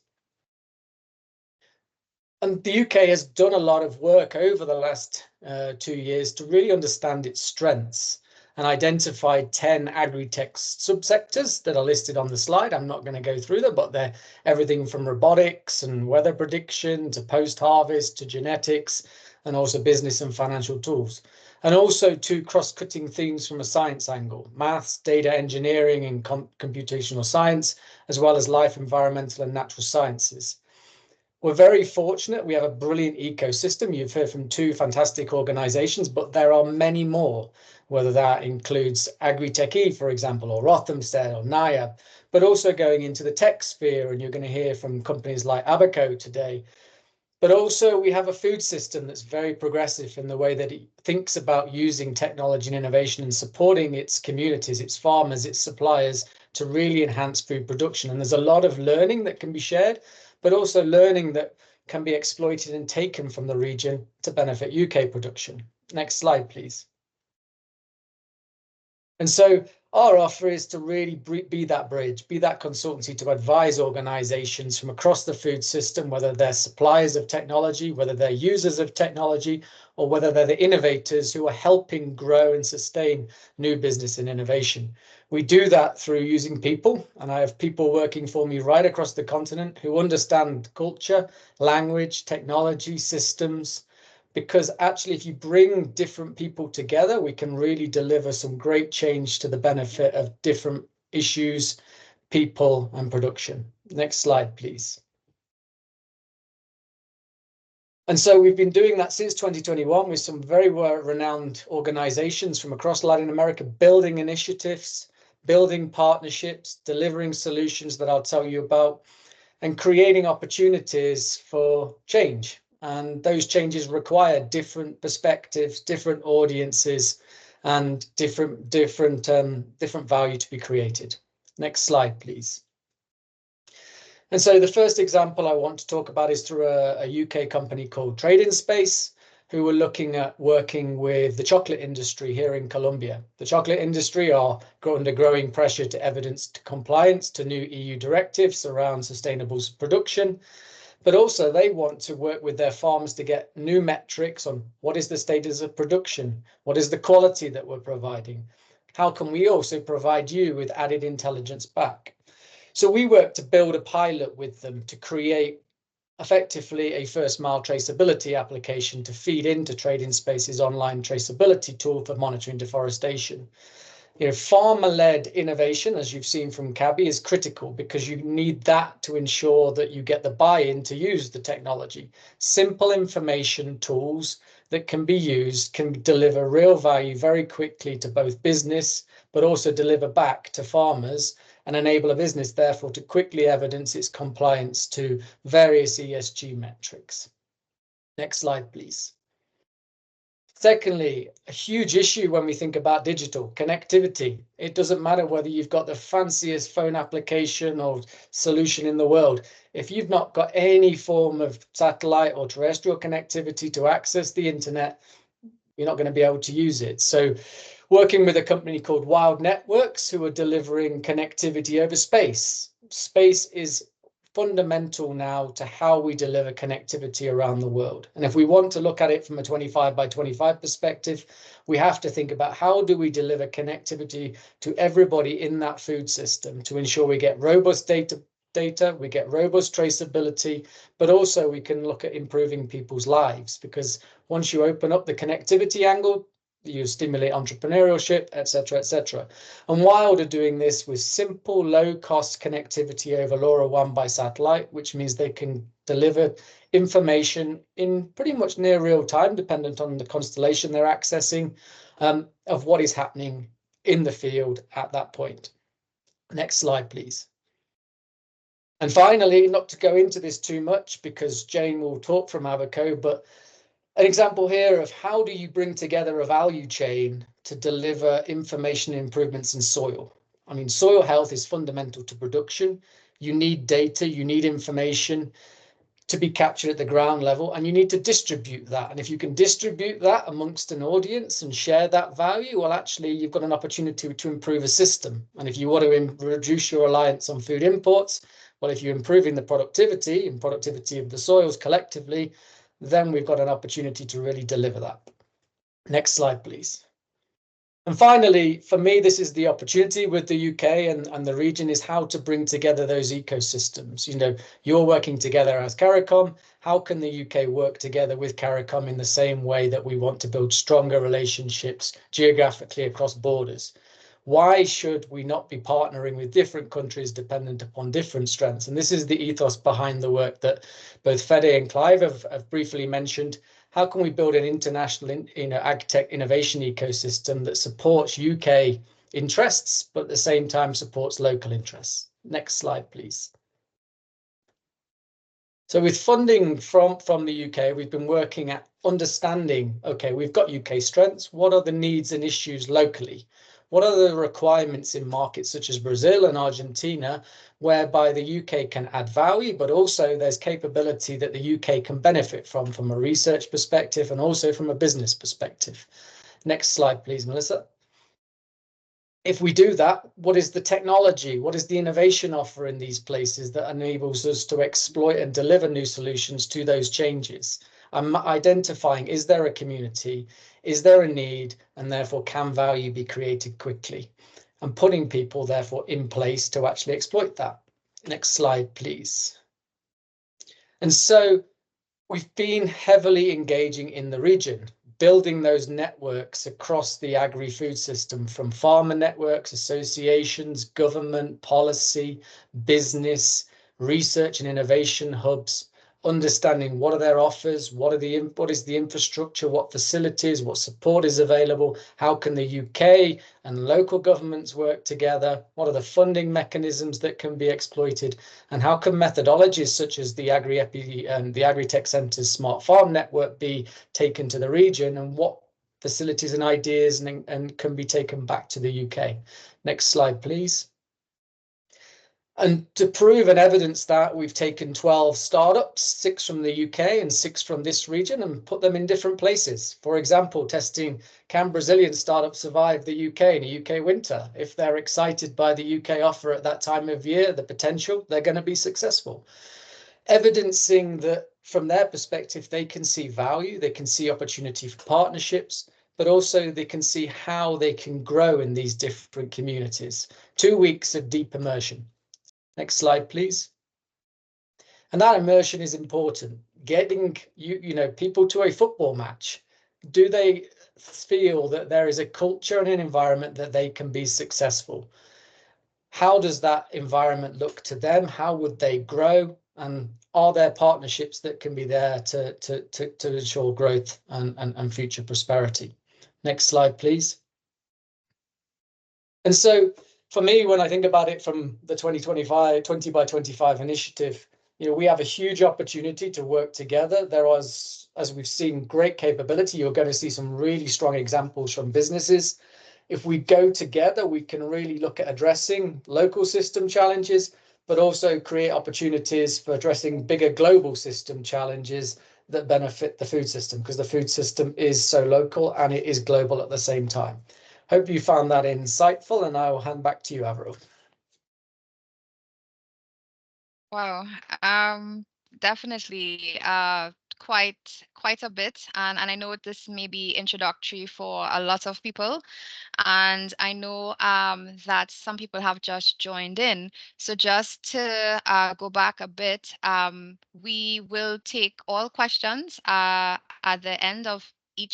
And the UK has done a lot of work over the last 2 years to really understand its strengths and identified 10 agri-tech subsectors that are listed on the slide. I'm not going to go through them, but they're everything from robotics and weather prediction to post-harvest to genetics and also business and financial tools. And also 2 cross-cutting themes from a science angle, maths, data engineering and computational science, as well as life, environmental and natural sciences. We're very fortunate. We have a brilliant ecosystem. You've heard from 2 fantastic organizations, but there are many more, whether that includes AgriTech, for example, or Rothamsted or NIAB, but also going into the tech sphere. And you're going to hear from companies like Abaco today. But also we have a food system that's very progressive in the way that it thinks about using technology and innovation and supporting its communities, its farmers, its suppliers to really enhance food production. And there's a lot of learning that can be shared, but also learning that can be exploited and taken from the region to benefit UK production. Next slide, please. And so our offer is to really be that bridge, be that consultancy to advise organizations from across the food system, whether they're suppliers of technology, whether they're users of technology, or whether they're the innovators who are helping grow and sustain new business and innovation. We do that through using people, and I have people working for me right across the continent who understand culture, language, technology, systems, because actually if you bring different people together, we can really deliver some great change to the benefit of different issues, people, and production. Next slide, please. And so we've been doing that since 2021 with some very renowned organizations from across Latin America, building initiatives, building partnerships, delivering solutions that I'll tell you about, and creating opportunities for change. And those changes require different perspectives, different audiences, and different value to be created. Next slide, please. And so the first example I want to talk about is through a UK company called Trading Space, who were looking at working with the chocolate industry here in Colombia. The chocolate industry are under growing pressure to evidence compliance to new EU directives around sustainable production, but also they want to work with their farms to get new metrics on what is the status of production, what is the quality that we're providing, how can we also provide you with added intelligence back. So we worked to build a pilot with them to create effectively a first mile traceability application to feed into Trading Space's online traceability tool for monitoring deforestation. You know, farmer-led innovation, as you've seen from Cabby, is critical because you need that to ensure that you get the buy-in to use the technology. Simple information tools that can be used can deliver real value very quickly to both business, but also deliver back to farmers and enable a business, therefore, to quickly evidence its compliance to various ESG metrics. Next slide, please. Secondly, a huge issue when we think about digital connectivity. It doesn't matter whether you've got the fanciest phone application or solution in the world. If you've not got any form of satellite or terrestrial connectivity to access the internet, you're not going to be able to use it. So working with a company called Wild Networks, who are delivering connectivity over space. Space is fundamental now to how we deliver connectivity around the world. And if we want to look at it from a 25 by 25 perspective, we have to think about how do we deliver connectivity to everybody in that food system to ensure we get robust data, we get robust traceability, but also we can look at improving people's lives, because once you open up the connectivity angle, you stimulate entrepreneurship, etc., etc. And Wild are doing this with simple, low-cost connectivity over LoRaWAN by satellite, which means they can deliver information in pretty much near real time, dependent on the constellation they're accessing, of what is happening in the field at that point. Next slide, please. And finally, not to go into this too much because Jane will talk from Abaco, but an example here of how do you bring together a value chain to deliver information improvements in soil. I mean, soil health is fundamental to production. You need data, you need information to be captured at the ground level, and you need to distribute that. And if you can distribute that amongst an audience and share that value, well, actually, you've got an opportunity to improve a system. And if you want to reduce your reliance on food imports, well, if you're improving the productivity and productivity of the soils collectively, then we've got an opportunity to really deliver that. Next slide, please. And finally, for me, this is the opportunity with the UK and the region is how to bring together those ecosystems. You know, you're working together as CARICOM. How can the UK work together with CARICOM in the same way that we want to build stronger relationships geographically across borders? Why should we not be partnering with different countries dependent upon different strengths? And this is the ethos behind the work that both Fede and Clive have briefly mentioned. How can we build an international ag tech innovation ecosystem that supports UK interests, but at the same time supports local interests? Next slide, please. So with funding from the UK, we've been working at understanding, okay, we've got UK strengths. What are the needs and issues locally? What are the requirements in markets such as Brazil and Argentina, whereby the UK can add value, but also there's capability that the UK can benefit from a research perspective and also from a business perspective. Next slide, please, Melissa. If we do that, what is the technology? What is the innovation offer in these places that enables us to exploit and deliver new solutions to those changes? I'm identifying, is there a community? Is there a need? And therefore, can value be created quickly? And putting people, therefore, in place to actually exploit that. Next slide, please. And so we've been heavily engaging in the region, building those networks across the agri-food system, from farmer networks, associations, government, policy, business, research and innovation hubs, understanding what are their offers, what is the infrastructure, what facilities, what support is available, how can the UK and local governments work together, what are the funding mechanisms that can be exploited, and how can methodologies such as the Agri-Epi and the Agri-Tech Centre's Smart Farm Network be taken to the region, and what facilities and ideas and can be taken back to the UK. Next slide, please. And to prove and evidence that, we've taken 12 startups, 6 from the UK and 6 from this region, and put them in different places. For example, testing, can Brazilian startups survive the UK in a UK winter? If they're excited by the UK offer at that time of year, the potential, they're going to be successful. Evidencing that from their perspective, they can see value, they can see opportunity for partnerships, but also they can see how they can grow in these different communities. 2 weeks of deep immersion. Next slide, please. And that immersion is important. Getting people to a football match. Do they feel that there is a culture and an environment that they can be successful? How does that environment look to them? How would they grow? And are there partnerships that can be there to ensure growth and future prosperity? Next slide, please. And so for me, when I think about it from the 2025, 20 by 25 initiative, we have a huge opportunity to work together. There was, as we've seen, great capability. You're going to see some really strong examples from businesses. If we go together, we can really look at addressing local system challenges, but also create opportunities for addressing bigger global system challenges that benefit the food system, because the food system is so local and it is global at the same time. Hope you found that insightful, and I will hand back to you, Avril. Wow. Definitely quite a bit. And I know this may be introductory for a lot of people. And I know that some people have just joined in. So just to go back a bit, we will take all questions at the end of at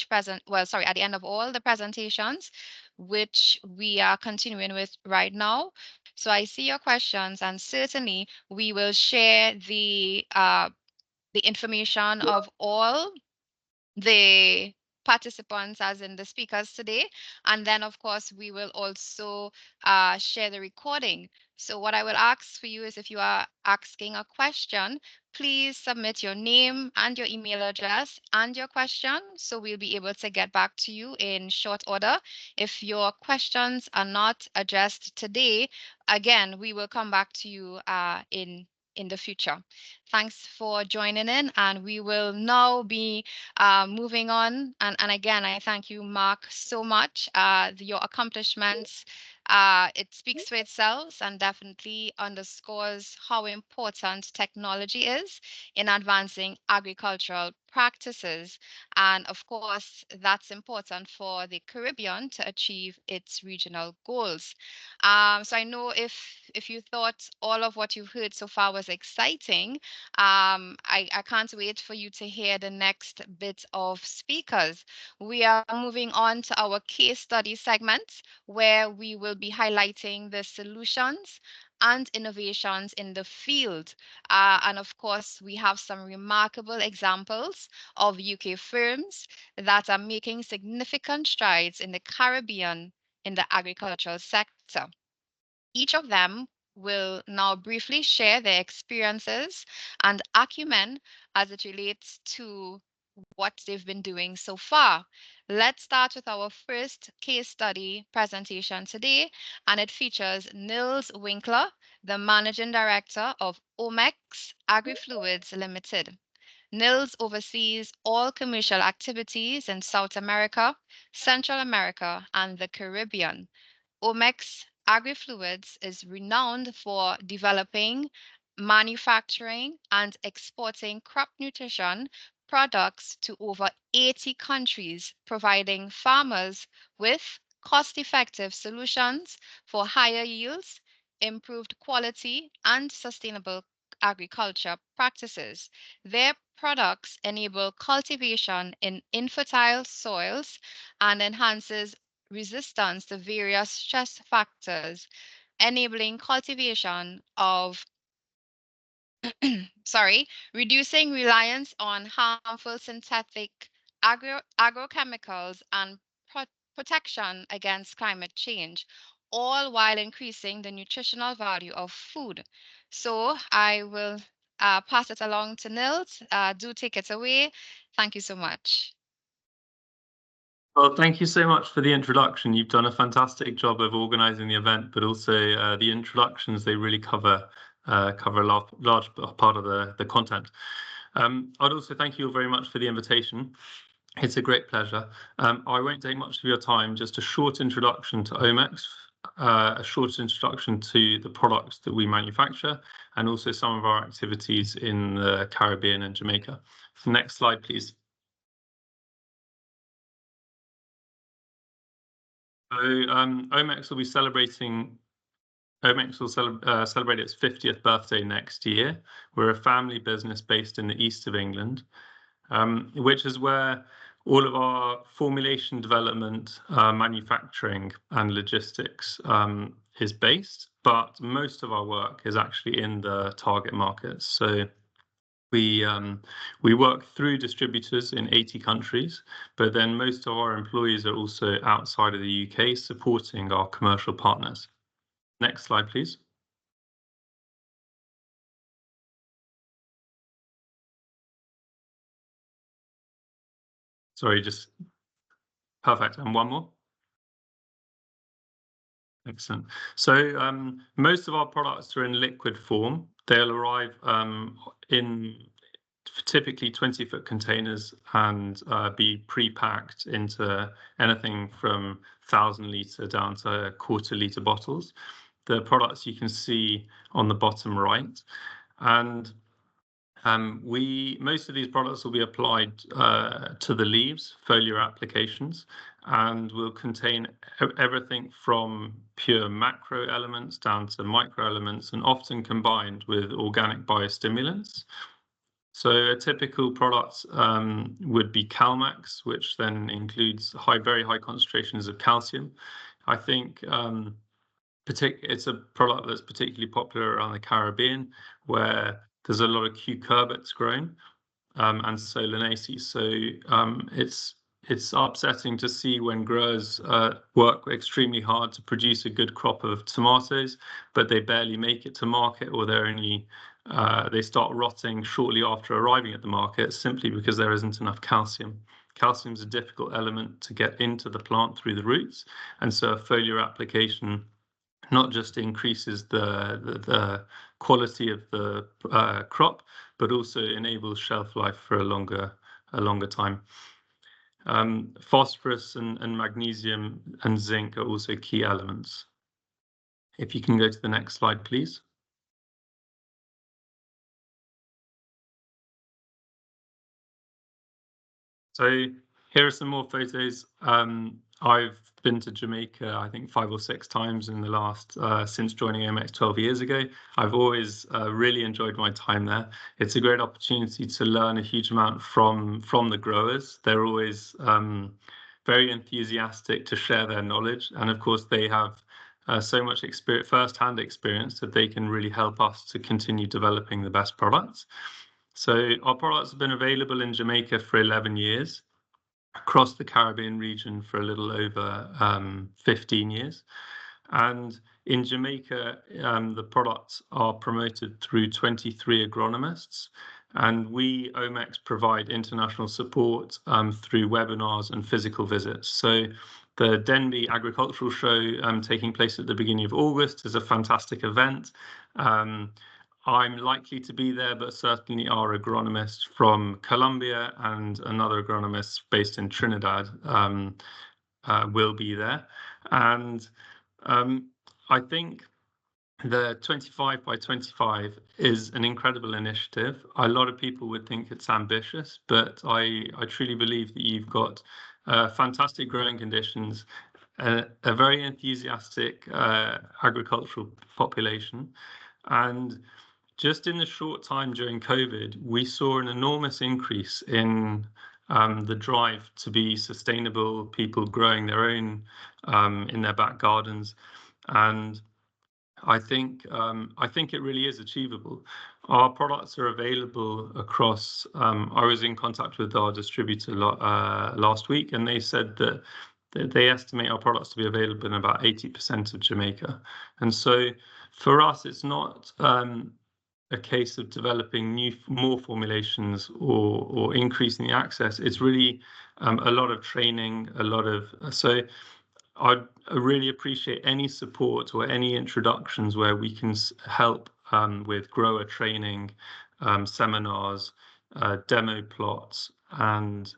the end of all the presentations, which we are continuing with right now. So I see your questions, and certainly we will share the information of all the participants, as in the speakers today. And then, of course, we will also share the recording. So what I will ask for you is, if you are asking a question, please submit your name and your email address and your question, so we'll be able to get back to you in short order. If your questions are not addressed today, again, we will come back to you in the future. Thanks for joining in, and we will now be moving on. And again, I thank you, Mark, so much. Your accomplishments, it speaks for itself and definitely underscores how important technology is in advancing agricultural practices. And of course, that's important for the Caribbean to achieve its regional goals. So I know if you thought all of what you've heard so far was exciting, I can't wait for you to hear the next bit of speakers. We are moving on to our case study segment, where we will be highlighting the solutions and innovations in the field. And of course, we have some remarkable examples of UK firms that are making significant strides in the Caribbean in the agricultural sector. Each of them will now briefly share their experiences and acumen as it relates to what they've been doing so far. Let's start with our first case study presentation today, and it features Nils Winkler, the Managing Director of Omex Agri-Fluids Limited. Nils oversees all commercial activities in South America, Central America, and the Caribbean. Omex Agri-Fluids is renowned for developing, manufacturing, and exporting crop nutrition products to over 80 countries, providing farmers with cost-effective solutions for higher yields, improved quality, and sustainable agriculture practices. Their products enable cultivation in infertile soils and enhances resistance to various stress factors, enabling cultivation of reducing reliance on harmful synthetic agrochemicals and protection against climate change, all while increasing the nutritional value of food. So I will pass it along to Nils. Do take it away. Thank you so much. Well, thank you so much for the introduction. You've done a fantastic job of organising the event, but also the introductions, they really cover a large part of the content. I'd also thank you all very much for the invitation. It's a great pleasure. I won't take much of your time, just a short introduction to Omex, a short introduction to the products that we manufacture, and also some of our activities in the Caribbean and Jamaica. Next slide, please. So Omex will be celebrating. Omex will celebrate its 50th birthday next year. We're a family business based in the east of England, which is where all of our formulation development, manufacturing, and logistics is based. But most of our work is actually in the target markets. So we work through distributors in 80 countries, but then most of our employees are also outside of the UK supporting our commercial partners. Next slide, please. Sorry, just perfect. And one more. Excellent. So most of our products are in liquid form. They'll arrive in typically 20-foot containers and be pre-packed into anything from 1,000-litre down to quarter-litre bottles. The products you can see on the bottom right. And most of these products will be applied to the leaves, foliar applications, and will contain everything from pure macro elements down to micro elements, and often combined with organic biostimulants. So a typical product would be Calmax, which then includes very high concentrations of calcium. I think it's a product that's particularly popular around the Caribbean, where there's a lot of cucurbits grown and solanaceae. So it's upsetting to see when growers work extremely hard to produce a good crop of tomatoes, but they barely make it to market, or they start rotting shortly after arriving at the market simply because there isn't enough calcium. Calcium is a difficult element to get into the plant through the roots, and so a foliar application not just increases the quality of the crop, but also enables shelf life for a longer time. Phosphorus and magnesium and zinc are also key elements. If you can go to the next slide, please. So here are some more photos. I've been to Jamaica, I think 5 or 6 times in the last, since joining Omex 12 years ago. I've always really enjoyed my time there. It's a great opportunity to learn a huge amount from the growers. They're always very enthusiastic to share their knowledge. And of course, they have so much first-hand experience that they can really help us to continue developing the best products. So our products have been available in Jamaica for 11 years, across the Caribbean region for a little over 15 years. And in Jamaica, the products are promoted through 23 agronomists. And we, OMEX, provide international support through webinars and physical visits. So the Denby Agricultural Show taking place at the beginning of August is a fantastic event. I'm likely to be there, but certainly our agronomist from Colombia and another agronomist based in Trinidad will be there. And I think the 25 by 25 is an incredible initiative. A lot of people would think it's ambitious, but I truly believe that you've got fantastic growing conditions, a very enthusiastic agricultural population, and just in the short time during COVID, we saw an enormous increase in the drive to be sustainable, people growing their own in their back gardens, and I think it really is achievable. Our products are available across. I was in contact with our distributor last week, and they said that they estimate our products to be available in about 80% of Jamaica. And so, for us, it's not a case of developing more formulations or increasing the access. It's really a lot of training, so. I'd really appreciate any support or any introductions where we can help with grower training, seminars, demo plots. And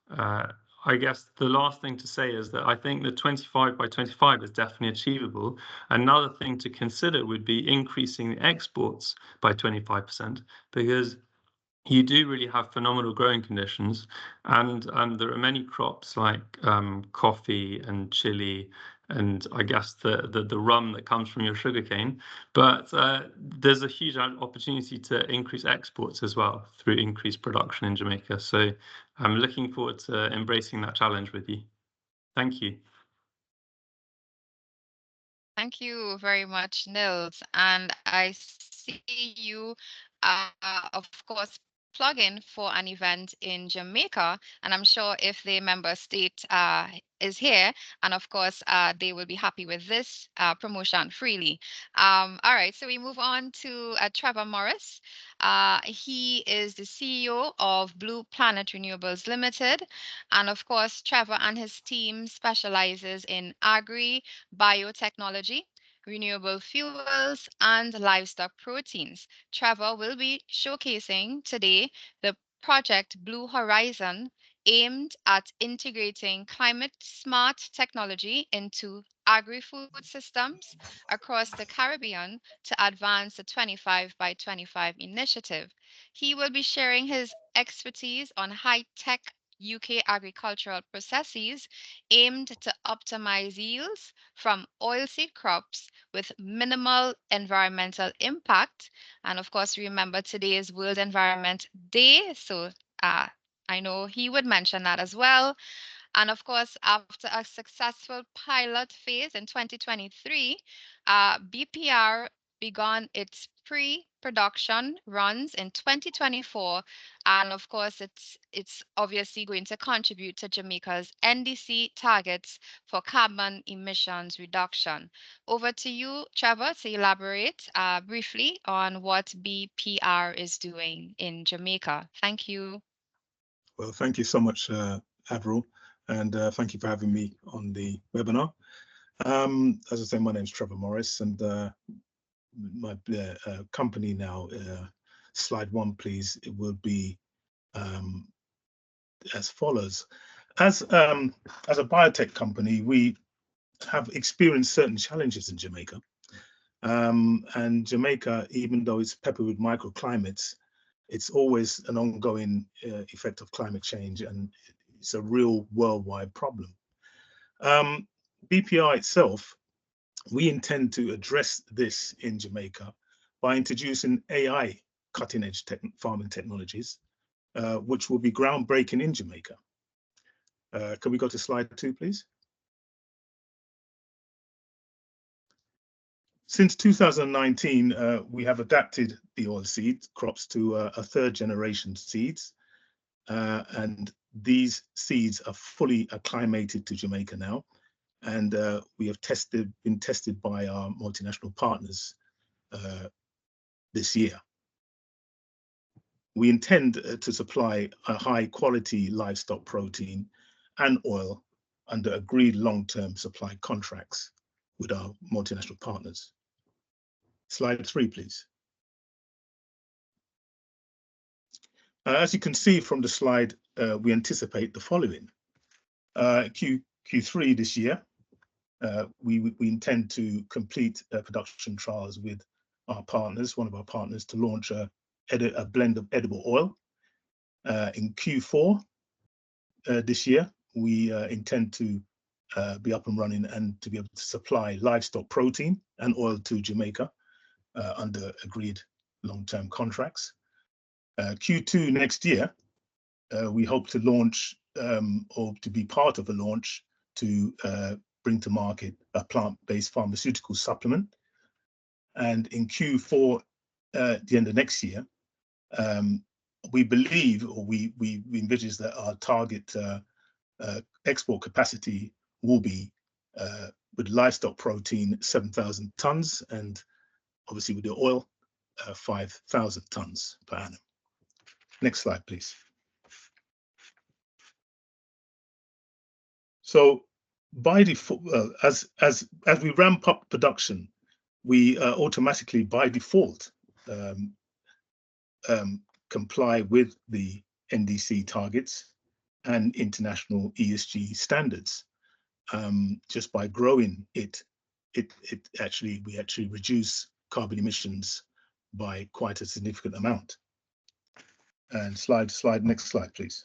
I guess the last thing to say is that I think the 25 by 25 is definitely achievable. Another thing to consider would be increasing the exports by 25%, because you do really have phenomenal growing conditions, and there are many crops like coffee and chili, and I guess the rum that comes from your sugarcane. But there's a huge opportunity to increase exports as well through increased production in Jamaica. So I'm looking forward to embracing that challenge with you. Thank you. Thank you very much, Nils. And I see you, of course, plug in for an event in Jamaica. And I'm sure if the member state is here, and of course, they will be happy with this promotion freely. All right, so we move on to Trevor Morris. He is the CEO of Blue Planet Renewables Limited. And of course, Trevor and his team specializes in biotechnology, renewable fuels, and livestock proteins. Trevor will be showcasing today the project Blue Horizon, aimed at integrating climate smart technology into agri-food systems across the Caribbean to advance the 25 by 25 initiative. He will be sharing his expertise on high-tech UK agricultural processes aimed to optimize yields from oilseed crops with minimal environmental impact. And of course, remember today is World Environment Day, so I know he would mention that as well. And of course, after a successful pilot phase in 2023, BPR began its pre-production runs in 2024. And of course, it's obviously going to contribute to Jamaica's NDC targets for carbon emissions reduction. Over to you, Trevor, to elaborate briefly on what BPR is doing in Jamaica. Thank you. Well, thank you so much, Avril, and thank you for having me on the webinar. As I say, my name is Trevor Morris, and my company now, slide one, please, it will be as follows. As a biotech company, we have experienced certain challenges in Jamaica. And Jamaica, even though it's peppered with microclimates, it's always an ongoing effect of climate change, and it's a real worldwide problem. BPR itself, we intend to address this in Jamaica by introducing AI cutting-edge farming technologies, which will be groundbreaking in Jamaica. Can we go to slide 2, please? Since 2019, we have adapted the oilseed crops to a third generation seeds, and these seeds are fully acclimated to Jamaica now, and we have been tested by our multinational partners this year. We intend to supply a high-quality livestock protein and oil under agreed long-term supply contracts with our multinational partners. Slide 3, please. As you can see from the slide, we anticipate the following. Q3 this year, we intend to complete production trials with our partners, one of our partners, to launch a blend of edible oil. In Q4 this year, we intend to be up and running and to be able to supply livestock protein and oil to Jamaica under agreed long-term contracts. Q2 next year, we hope to launch or to be part of a launch to bring to market a plant-based pharmaceutical supplement. And in Q4, at the end of next year, we believe, or we envisage that our target export capacity will be with livestock protein 7,000 tons, and obviously with the oil 5,000 tons per annum. Next slide, please. So by default, as we ramp up production, we automatically by default comply with the NDC targets and international ESG standards. Just by growing it, we actually reduce carbon emissions by quite a significant amount. And next slide, please.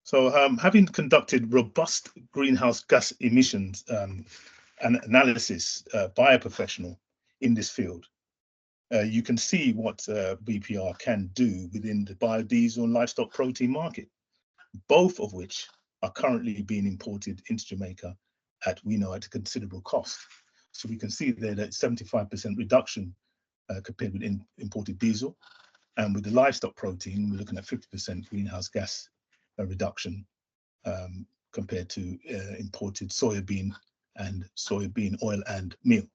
So having conducted robust greenhouse gas emissions and analysis by a professional in this field, you can see what BPR can do within the biodiesel and livestock protein market, both of which are currently being imported into Jamaica at a considerable cost. So we can see there that 75% reduction compared with imported diesel, and with the livestock protein, we're looking at 50% greenhouse gas reduction compared to imported soybean oil and meal.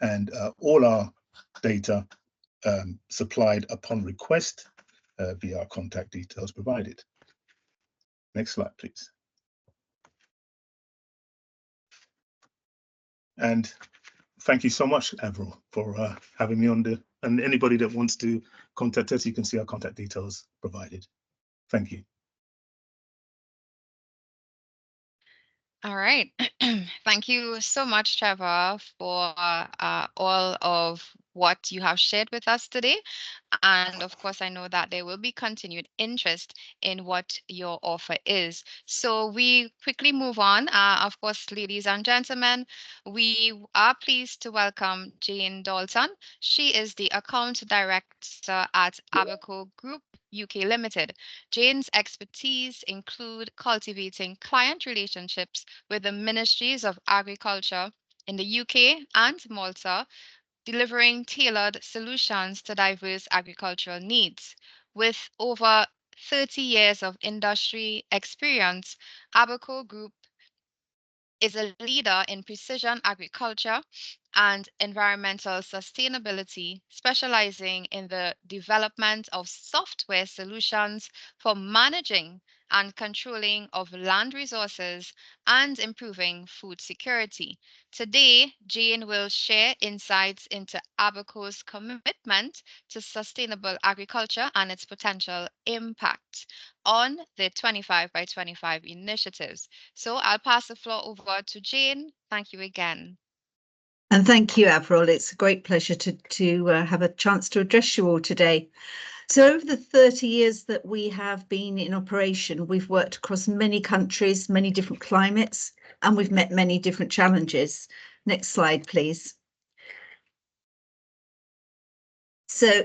And all our data supplied upon request via our contact details provided. Next slide, please. And thank you so much, Avril, for having me on and anybody that wants to contact us, you can see our contact details provided. Thank you. All right. Thank you so much, Trevor, for all of what you have shared with us today. And of course, I know that there will be continued interest in what your offer is. So we quickly move on. Of course, ladies and gentlemen, we are pleased to welcome Jane Dalton. She is the Account Director at Abaco Group UK Limited. Jane's expertise include cultivating client relationships with the ministries of agriculture in the UK and Malta, delivering tailored solutions to diverse agricultural needs. With over 30 years of industry experience, Abaco Group is a leader in precision agriculture and environmental sustainability, specializing in the development of software solutions for managing and controlling of land resources and improving food security. Today, Jane will share insights into Abaco's commitment to sustainable agriculture and its potential impact on the 25 by 25 initiatives. So I'll pass the floor over to Jane. Thank you again. And thank you, Avril. It's a great pleasure to have a chance to address you all today. So over the 30 years that we have been in operation, we've worked across many countries, many different climates, and we've met many different challenges. Next slide, please. So,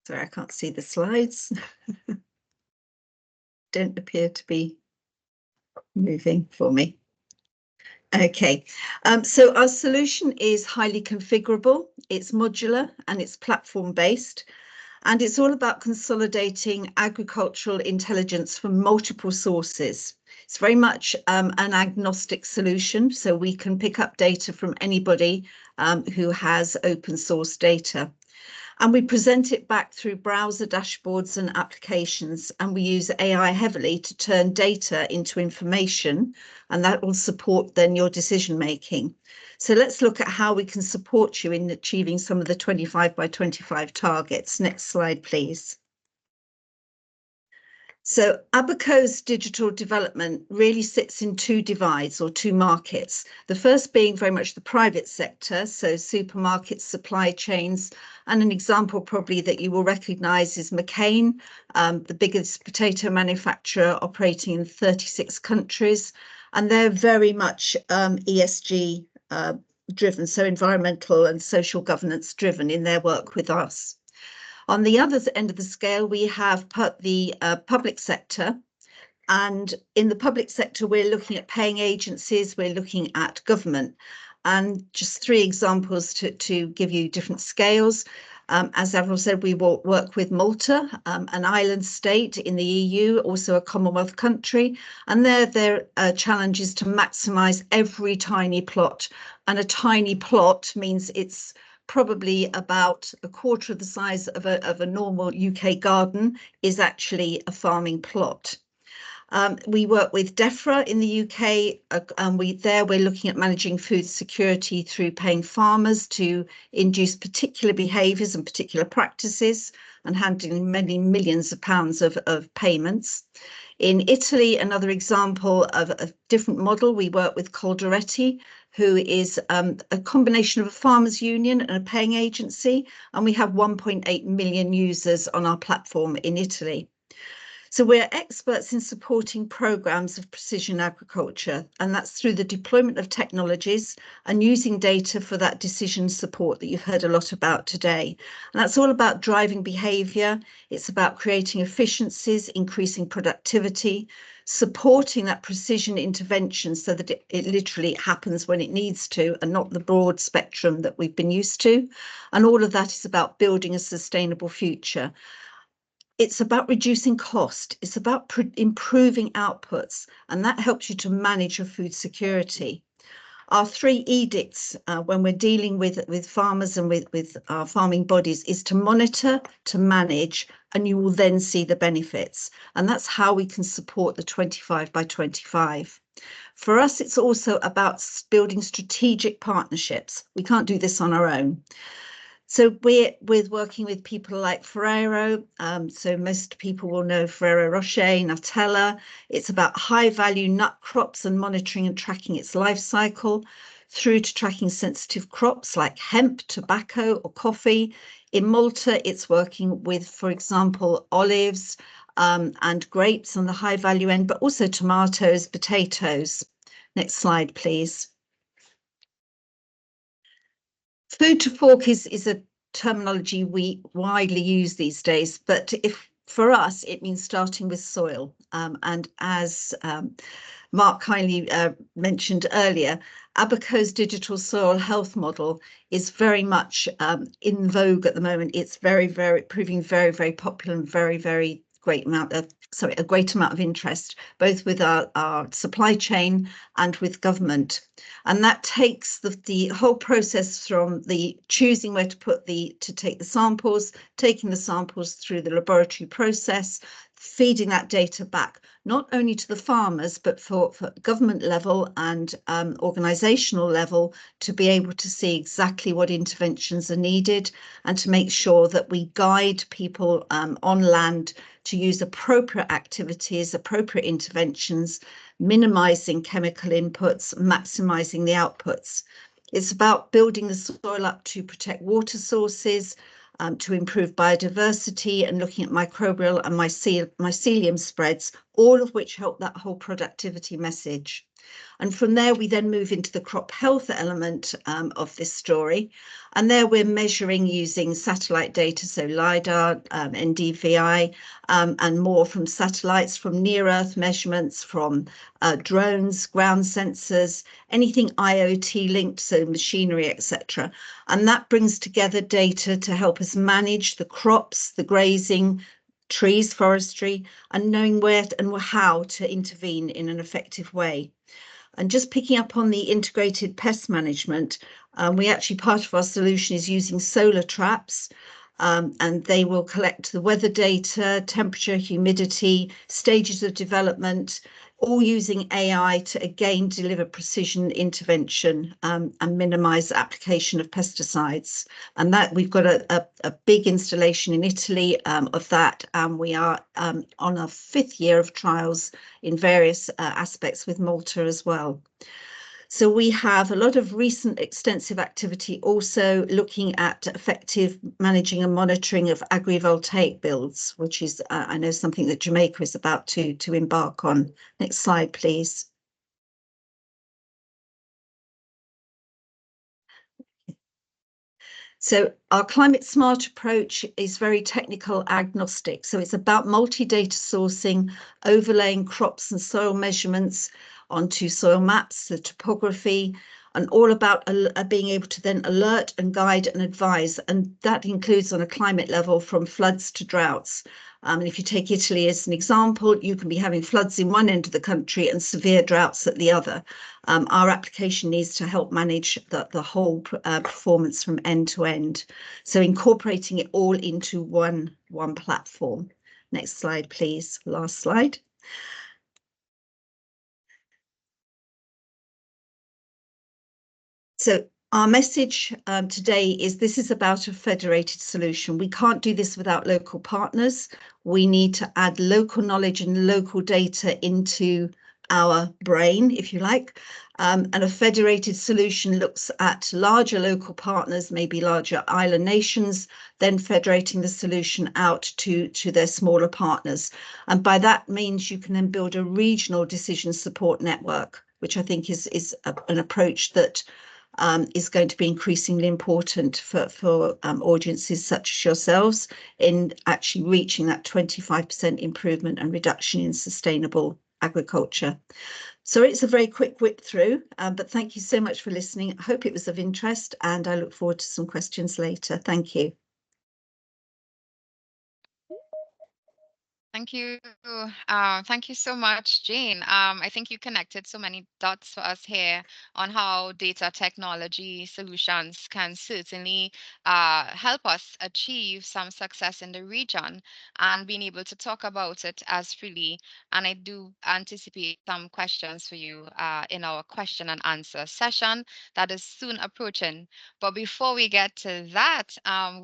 sorry, I can't see the slides. Don't appear to be moving for me. Okay, so our solution is highly configurable, it's modular and it's platform based, and it's all about consolidating agricultural intelligence from multiple sources. It's very much an agnostic solution, so we can pick up data from anybody who has open source data. And we present it back through browser dashboards and applications, and we use AI heavily to turn data into information, and that will support then your decision making. So let's look at how we can support you in achieving some of the 25 by 25 targets. Next slide, please. So Abaco's digital development really sits in two divides or two markets. The first being very much the private sector, so supermarkets, supply chains, and an example probably that you will recognise is McCain, the biggest potato manufacturer operating in 36 countries, and they're very much ESG driven, so environmental and social governance driven in their work with us. On the other end of the scale, we have the public sector. And in the public sector, we're looking at paying agencies, we're looking at government. And just three examples to give you different scales. As Avril said, we will work with Malta, an island state in the EU, also a Commonwealth country. And their challenge is to maximise every tiny plot. And a tiny plot means it's probably about a quarter of the size of a normal UK garden is actually a farming plot. We work with DEFRA in the UK, and we're looking at managing food security through paying farmers to induce particular behaviours and particular practices and handling many millions of pounds of payments. In Italy, another example of a different model, we work with Calderetti, who is a combination of a farmers union and a paying agency, and we have 1.8 million users on our platform in Italy. So we're experts in supporting programs of precision agriculture, and that's through the deployment of technologies and using data for that decision support that you've heard a lot about today. And that's all about driving behaviour. It's about creating efficiencies, increasing productivity, supporting that precision intervention so that it literally happens when it needs to and not the broad spectrum that we've been used to. And all of that is about building a sustainable future. It's about reducing cost. It's about improving outputs, and that helps you to manage your food security. Our three edicts when we're dealing with farmers and with our farming bodies is to monitor, to manage, and you will then see the benefits. And that's how we can support the 25 by 25. For us, it's also about building strategic partnerships. We can't do this on our own. So we're working with people like Ferrero. So most people will know Ferrero Rocher, Nutella. It's about high value nut crops and monitoring and tracking its life cycle, through to tracking sensitive crops like hemp, tobacco or coffee. In Malta, it's working with, for example, olives and grapes on the high value end, but also tomatoes, potatoes. Next slide, please. Food to fork is a terminology we widely use these days, but for us, it means starting with soil. And as Mark kindly mentioned earlier, Abaco's digital soil health model is very much in vogue at the moment. It's proving very popular and very great amount of a great amount of interest, both with our supply chain and with government. And that takes the whole process from the choosing where to take the samples, taking the samples through the laboratory process, feeding that data back, not only to the farmers, but for government level and organisational level, to be able to see exactly what interventions are needed and to make sure that we guide people on land to use appropriate activities, appropriate interventions, minimising chemical inputs, maximising the outputs. It's about building the soil up to protect water sources, to improve biodiversity, and looking at microbial and mycelium spreads, all of which help that whole productivity message. And from there, we then move into the crop health element of this story. And there we're measuring using satellite data, so LiDAR, NDVI, and more from satellites, from near-Earth measurements, from drones, ground sensors, anything IoT linked, so machinery, etc. And that brings together data to help us manage the crops, the grazing, trees, forestry, and knowing where and how to intervene in an effective way. And just picking up on the integrated pest management, we actually, part of our solution is using solar traps, and they will collect the weather data, temperature, humidity, stages of development, all using AI to again deliver precision intervention and minimize the application of pesticides. And that we've got a big installation in Italy of that, and we are on our 5th year of trials in various aspects with Malta as well. So we have a lot of recent extensive activity also looking at effective managing and monitoring of agrivoltaic builds, which is, I know, something that Jamaica is about to embark on. Next slide, please. So our climate smart approach is very technical agnostic. So it's about multi-data sourcing, overlaying crops and soil measurements onto soil maps, the topography, and all about being able to then alert and guide and advise. And that includes on a climate level from floods to droughts. And if you take Italy as an example, you can be having floods in one end of the country and severe droughts at the other. Our application needs to help manage the whole performance from end to end. So incorporating it all into one platform. Next slide, please. Last slide. So our message today is this is about a federated solution. We can't do this without local partners. We need to add local knowledge and local data into our brain, if you like. And a federated solution looks at larger local partners, maybe larger island nations, then federating the solution out to their smaller partners. And by that means you can then build a regional decision support network, which I think is an approach that is going to be increasingly important for audiences such as yourselves in actually reaching that 25% improvement and reduction in sustainable agriculture. So it's a very quick whip through, but thank you so much for listening. I hope it was of interest, and I look forward to some questions later. Thank you. Thank you. Thank you so much, Jane. I think you connected so many dots for us here on how data technology solutions can certainly help us achieve some success in the region and being able to talk about it as freely. And I do anticipate some questions for you in our question and answer session that is soon approaching. But before we get to that,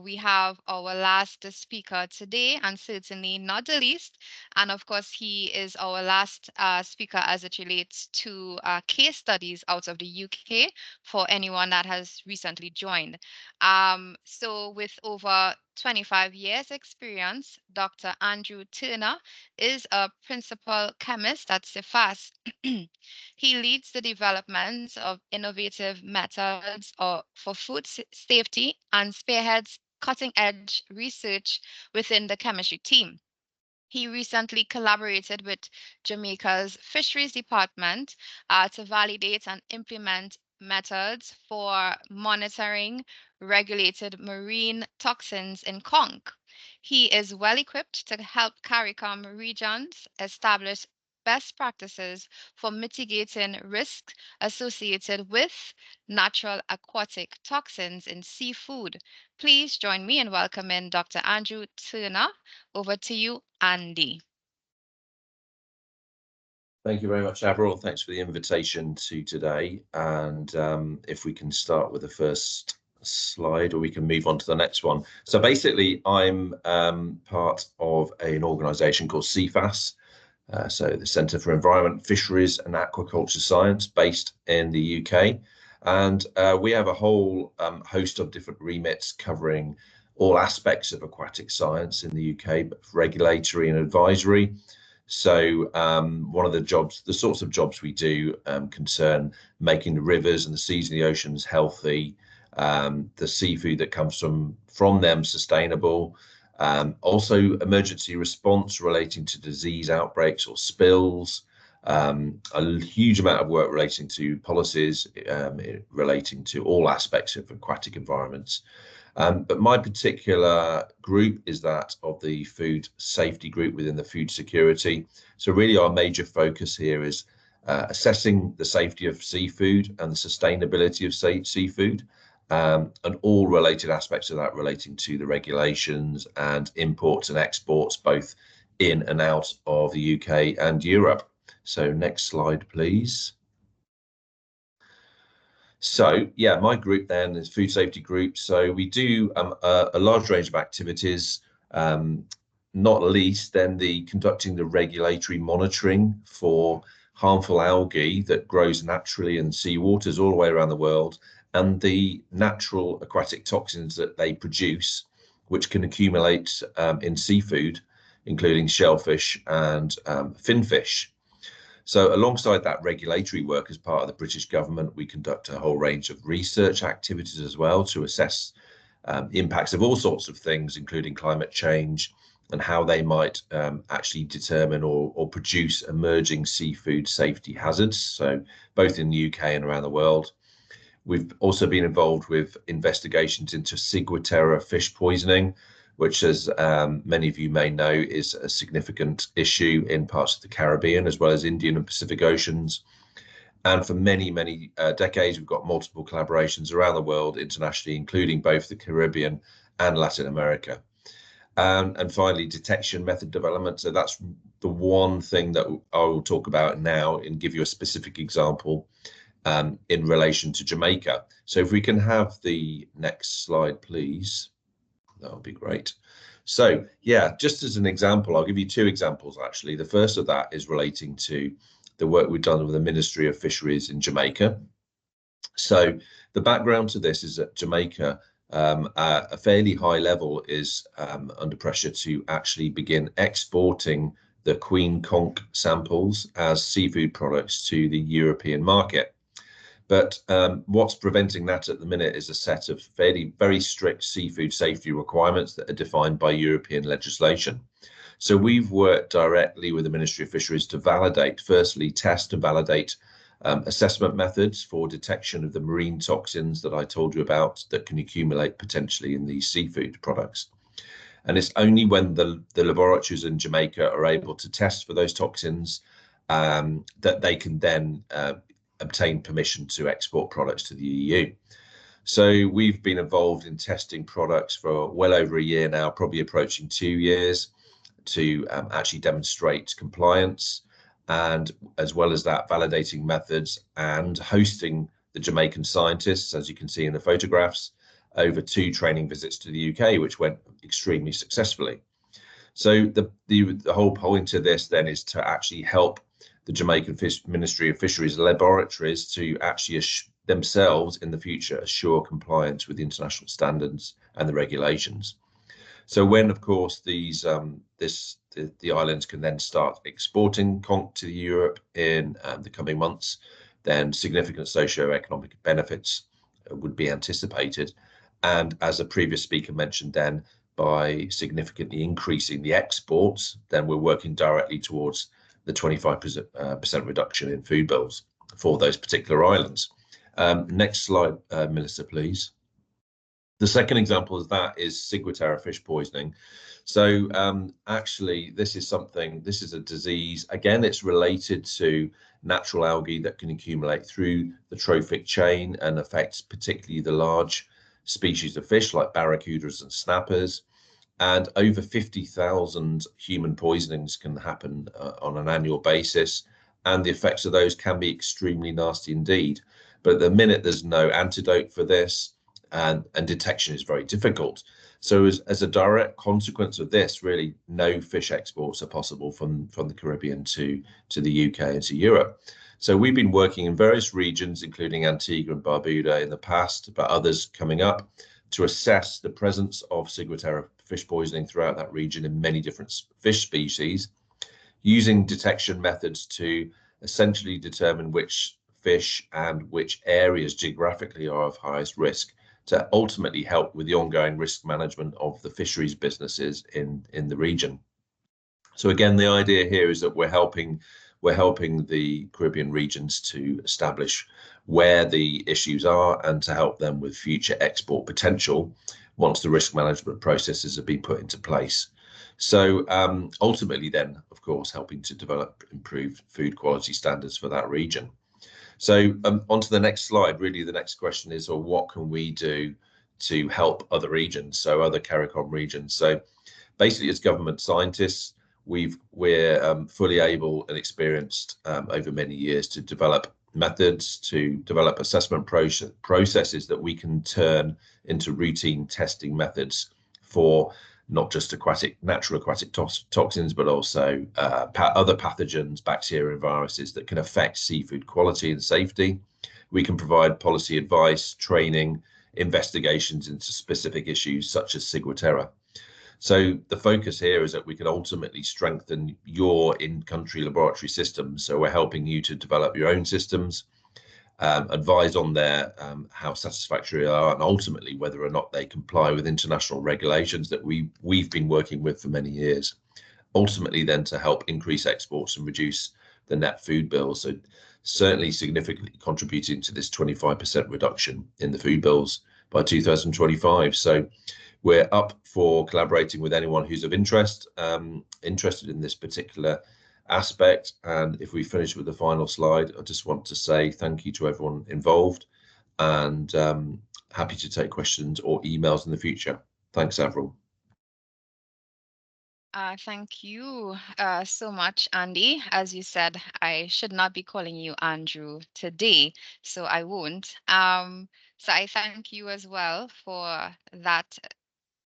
we have our last speaker today, and certainly not the least. And of course, he is our last speaker as it relates to case studies out of the UK for anyone that has recently joined. So with over 25 years experience, Dr. Andrew Turner is a principal chemist at Cefas. He leads the development of innovative methods for food safety and spearheads cutting-edge research within the chemistry team. He recently collaborated with Jamaica's Fisheries Department to validate and implement methods for monitoring regulated marine toxins in conch. He is well equipped to help CARICOM regions establish best practices for mitigating risks associated with natural aquatic toxins in seafood. Please join me in welcoming Dr. Andrew Turner. Over to you, Andy. Thank you very much, Avril. Thanks for the invitation to today. And if we can start with the first slide, or we can move on to the next one. So basically, I'm part of an organisation called Cefas, so the Centre for Environment, Fisheries and Aquaculture Science, based in the UK. And we have a whole host of different remits covering all aspects of aquatic science in the UK, but regulatory and advisory. So one of the jobs, the sorts of jobs we do concern making the rivers and the seas and the oceans healthy, the seafood that comes from them sustainable, also emergency response relating to disease outbreaks or spills, a huge amount of work relating to policies, relating to all aspects of aquatic environments. But my particular group is that of the food safety group within the food security. So really our major focus here is assessing the safety of seafood and the sustainability of seafood, and all related aspects of that relating to the regulations and imports and exports, both in and out of the UK and Europe. So next slide, please. So yeah, my group then is food safety group. So we do a large range of activities, not least then conducting the regulatory monitoring for harmful algae that grows naturally in seawaters all the way around the world, and the natural aquatic toxins that they produce, which can accumulate in seafood, including shellfish and finfish. So alongside that regulatory work, as part of the British government, we conduct a whole range of research activities as well to assess impacts of all sorts of things, including climate change and how they might actually determine or produce emerging seafood safety hazards. So both in the UK and around the world. We've also been involved with investigations into ciguatera fish poisoning, which, as many of you may know, is a significant issue in parts of the Caribbean as well as Indian and Pacific Oceans. And for many, many decades, we've got multiple collaborations around the world internationally, including both the Caribbean and Latin America. And finally, detection method development. So that's the one thing that I will talk about now and give you a specific example in relation to Jamaica. So if we can have the next slide, please. That would be great. So yeah, just as an example, I'll give you two examples actually. The first of that is relating to the work we've done with the Ministry of Fisheries in Jamaica. So the background to this is that Jamaica, at a fairly high level, is under pressure to actually begin exporting the queen conch samples as seafood products to the European market. But what's preventing that at the minute is a set of very strict seafood safety requirements that are defined by European legislation. So we've worked directly with the Ministry of Fisheries to validate, firstly, test and validate assessment methods for detection of the marine toxins that I told you about that can accumulate potentially in these seafood products. And it's only when the laboratories in Jamaica are able to test for those toxins that they can then obtain permission to export products to the EU. So we've been involved in testing products for well over a year now, probably approaching 2 years, to actually demonstrate compliance, and as well as that, validating methods and hosting the Jamaican scientists, as you can see in the photographs, over 2 training visits to the UK, which went extremely successfully. So the whole point of this then is to actually help the Jamaican Ministry of Fisheries laboratories to actually themselves in the future assure compliance with the international standards and the regulations. So when, of course, these the islands can then start exporting conch to Europe in the coming months, then significant socio-economic benefits would be anticipated. And as a previous speaker mentioned, then by significantly increasing the exports, then we're working directly towards the 25% reduction in food bills for those particular islands. Next slide, Melissa, please. The second example of that is ciguatera fish poisoning. So actually, this is a disease. Again, it's related to natural algae that can accumulate through the trophic chain and affects particularly the large species of fish like barracudas and snappers. And over 50,000 human poisonings can happen on an annual basis, and the effects of those can be extremely nasty indeed. But at the minute, there's no antidote for this, and detection is very difficult. So as a direct consequence of this, really no fish exports are possible from the Caribbean to the UK and to Europe. So we've been working in various regions, including Antigua and Barbuda in the past, but others coming up, to assess the presence of ciguatera fish poisoning throughout that region in many different fish species, using detection methods to essentially determine which fish and which areas geographically are of highest risk, to ultimately help with the ongoing risk management of the fisheries businesses in the region. So again, the idea here is that we're helping we're helping the Caribbean regions to establish where the issues are and to help them with future export potential once the risk management processes have been put into place. So ultimately then, of course, helping to develop improved food quality standards for that region. So on to the next slide. Really, the next question is, or what can we do to help other regions, so other CARICOM regions? So basically, as government scientists, we're fully able and experienced over many years to develop methods, to develop assessment processes that we can turn into routine testing methods for not just natural aquatic toxins, but also other pathogens, bacteria and viruses that can affect seafood quality and safety. We can provide policy advice, training, investigations into specific issues such as ciguatera. So the focus here is that we can ultimately strengthen your in-country laboratory systems. So we're helping you to develop your own systems, advise on their how satisfactory they are, and ultimately whether or not they comply with international regulations that we've been working with for many years. Ultimately, then to help increase exports and reduce the net food bill. So certainly significantly contributing to this 25% reduction in the food bills by 2025. So we're up for collaborating with anyone who's of interested in this particular aspect. And if we finish with the final slide, I just want to say thank you to everyone involved, and happy to take questions or emails in the future. Thanks, Avril. Thank you so much, Andy. As you said, I should not be calling you Andrew today, so I won't. So I thank you as well for that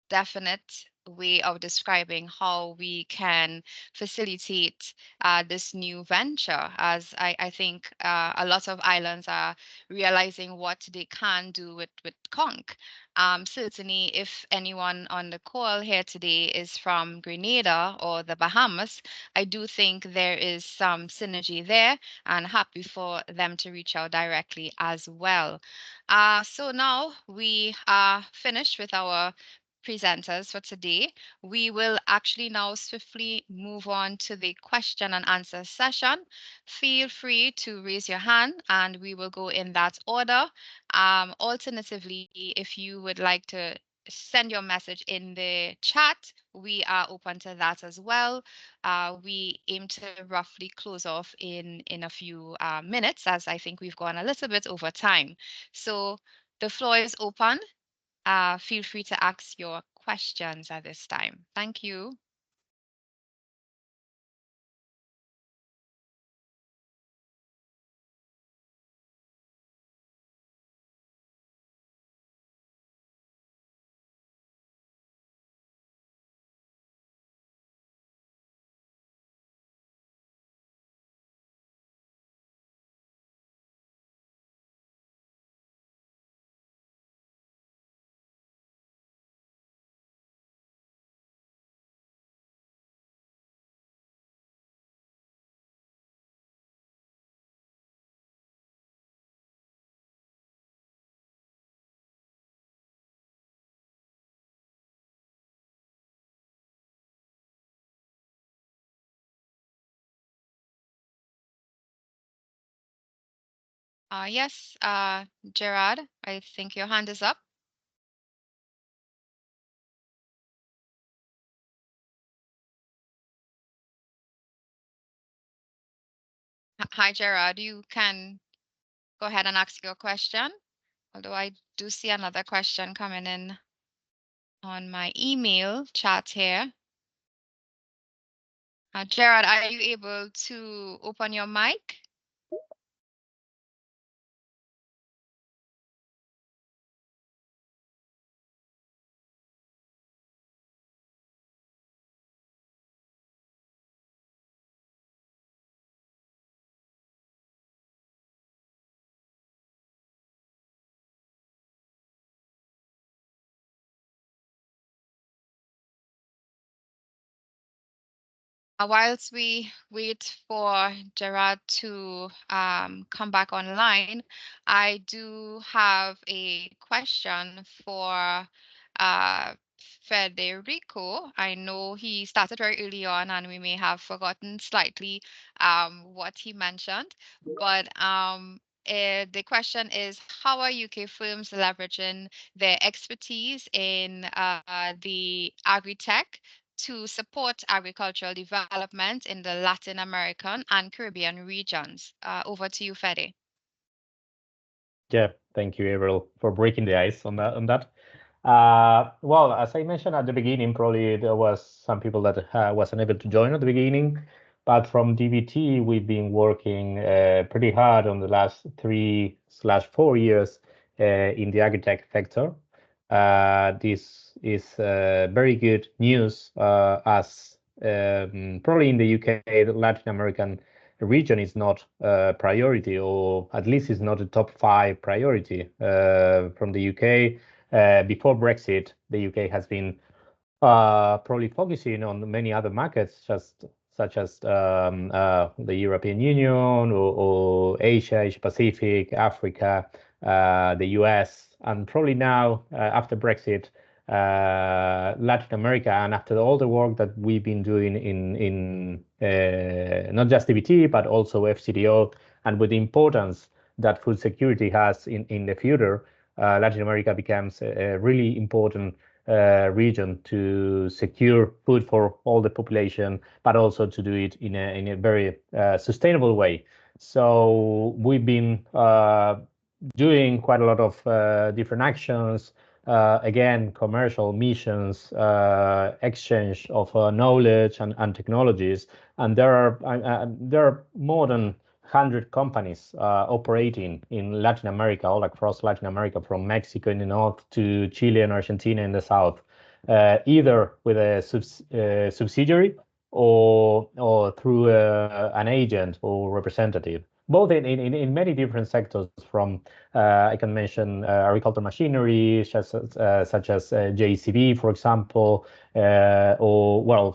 definite way of describing how we can facilitate this new venture, as I think a lot of islands are realizing what they can do with conch. Certainly, if anyone on the call here today is from Grenada or the Bahamas, I do think there is some synergy there, and happy for them to reach out directly as well. So now we are finished with our presenters for today. We will actually now swiftly move on to the question and answer session. Feel free to raise your hand and we will go in that order. Alternatively, if you would like to send your message in the chat, we are open to that as well. We aim to roughly close off in a few minutes, as I think we've gone a little bit over time. So the floor is open. Feel free to ask your questions at this time. Thank you. Yes, Gerard, I think your hand is up. Hi, Gerard, you can go ahead and ask your question. Although I do see another question coming in on my email chat here. Gerard, are you able to open your mic? Whilst we wait for Gerard to come back online, I do have a question for Federico. I know he started very early on, and we may have forgotten slightly what he mentioned. But the question is, how are UK firms leveraging their expertise in the agri-tech to support agricultural development in the Latin American and Caribbean regions? Over to you, Fede. Yeah, thank you, Avril, for breaking the ice on that. Well, as I mentioned at the beginning, probably there was some people that wasn't able to join at the beginning, but from DBT, we've been working pretty hard on the last 3/4 years in the agritech sector. This is very good news as probably in the UK, the Latin American region is not a priority, or at least is not a top 5 priority from the UK. Before Brexit, the UK has been probably focusing on many other markets, such as the European Union or Asia, Asia Pacific, Africa, the US, and probably now after Brexit, Latin America, and after all the work that we've been doing in not just DBT but also FCDO, and with the importance that food security has in the future, Latin America becomes a really important region to secure food for all the population, but also to do it in a very sustainable way. So we've been doing quite a lot of different actions, again, commercial missions, exchange of knowledge and technologies. And there are more than 100 companies operating in Latin America, all across Latin America, from Mexico in the north to Chile and Argentina in the south, either with a subsidiary or through an agent or representative, both in many different sectors. From I can mention agricultural machinery, such as JCB, for example, or well,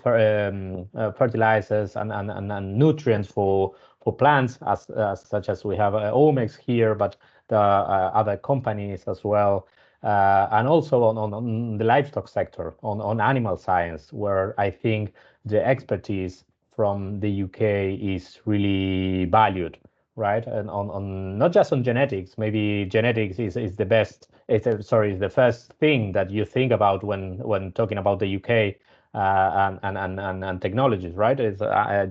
fertilizers and nutrients for plants, as such as we have Omex here, but the other companies as well. And also on the livestock sector, on animal science, where I think the expertise from the UK is really valued, right? And on not just on genetics, maybe genetics is the best, is the first thing that you think about when talking about the UK and technologies, right? It's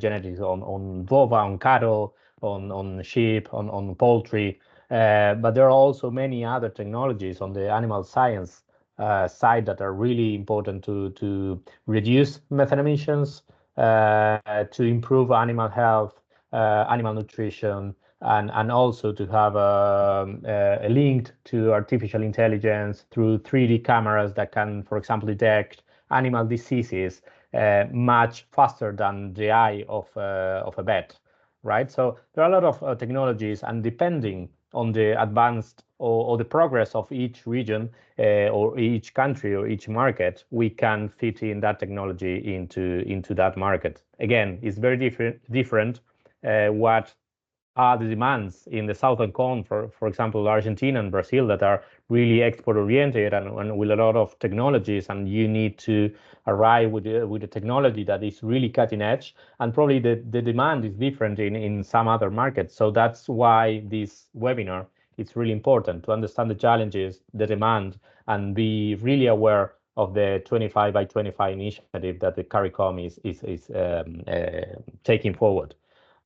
genetics on bova, on cattle, on sheep, on poultry. But there are also many other technologies on the animal science side that are really important to reduce methane emissions, to improve animal health, animal nutrition, and also to have a link to artificial intelligence through 3D cameras that can, for example, detect animal diseases much faster than the eye of a vet, right? So there are a lot of technologies, and depending on the advanced or the progress of each region or each country or each market, we can fit in that technology into that market. Again, it's very different what are the demands in the southern cone, for example, Argentina and Brazil, that are really export oriented and with a lot of technologies, and you need to arrive with the technology that is really cutting edge, and probably the demand is different in some other markets. So that's why this webinar is really important, to understand the challenges, the demand, and be really aware of the 25 by 25 initiative that the CARICOM is taking forward.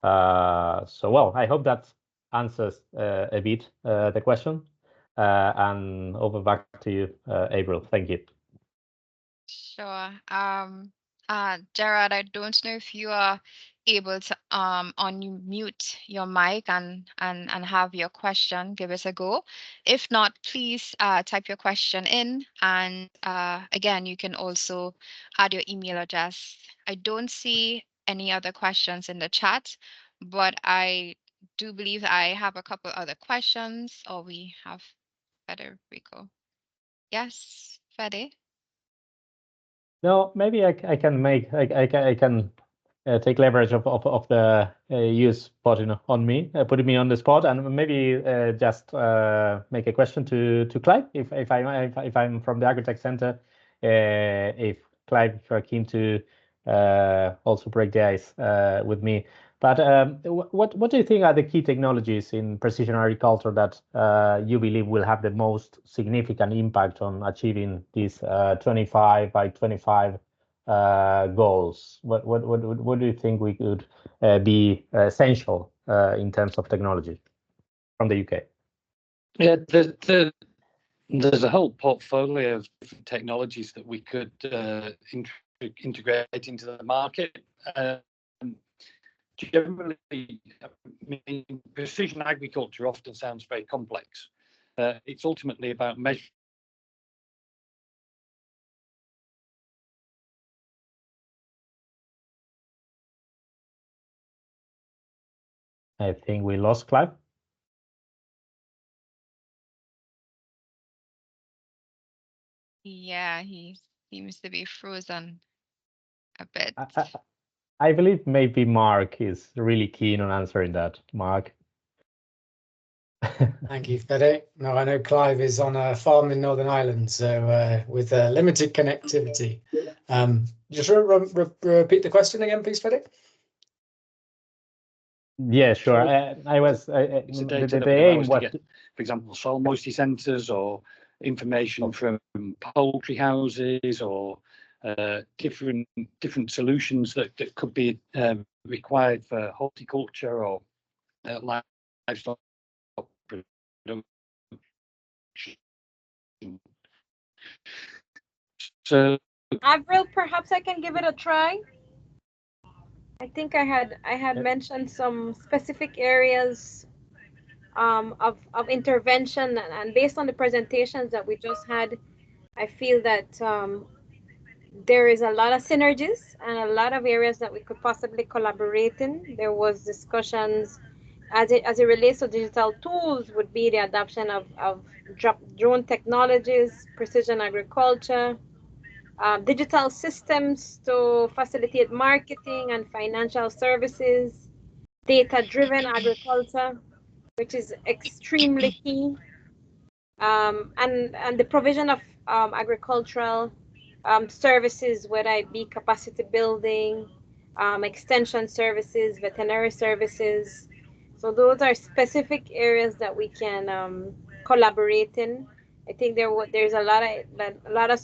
So, well, I hope that answers a bit the question. And over back to you, April. Thank you. Sure. Gerard, I don't know if you are able to unmute your mic and have your question. Give us a go. If not, please type your question in. And again, you can also add your email address. I don't see any other questions in the chat, but I do believe I have a couple other questions, or we have Federico. Yes, Fede? No, maybe I can take leverage of the use putting on me, putting me on the spot, and maybe just make a question to Clive, if I'm from the Agritech Center. if Clive, if you're keen to also break the ice with me. But what do you think are the key technologies in precision agriculture that you believe will have the most significant impact on achieving these 25 by 25 goals? What do you think we could be essential in terms of technology from the UK? Yeah, there's a whole portfolio of different technologies that we could integrate into the market. Generally, I mean, precision agriculture often sounds very complex. It's ultimately about measuring. I think we lost Clive. Yeah, he seems to be frozen a bit. I believe maybe Mark is really keen on answering that. Mark. Thank you, Fede. No, I know Clive is on a farm in Northern Ireland, so with limited connectivity. Just repeat the question again, please, Fede. Yeah, sure. I was It's the data that the would allow aim us to was get, for example, soil moisture sensors or information from poultry houses or different solutions that could be required for horticulture or livestock production. So, Avril, perhaps I can give it a try. I think I had mentioned some specific areas of intervention, and based on the presentations that we just had, I feel that there is a lot of synergies and a lot of areas that we could possibly collaborate in. There was discussions as it relates to digital tools would be the adoption of drone technologies, precision agriculture, digital systems to facilitate marketing and financial services, data-driven agriculture, which is extremely key, and the provision of agricultural services, whether it be capacity building, extension services, veterinary services. So those are specific areas that we can collaborate in. I think there's a lot of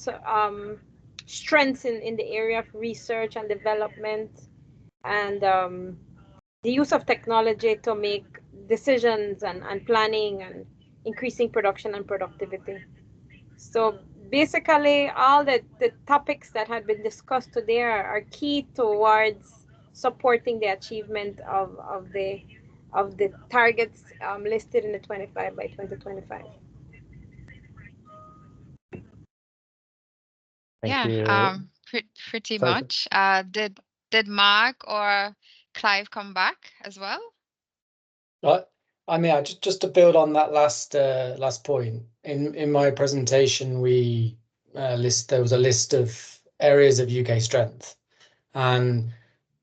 strengths in the area of research and development, and the use of technology to make decisions and planning and increasing production and productivity. So basically, all the topics that had been discussed today are key towards supporting the achievement of the targets listed in the 25 by 2025. Thank Yeah, you. pretty Sorry. much. Did Mark or Clive come back as well? I mean, just to build on that last point, in my presentation, there was a list of areas of UK strength, and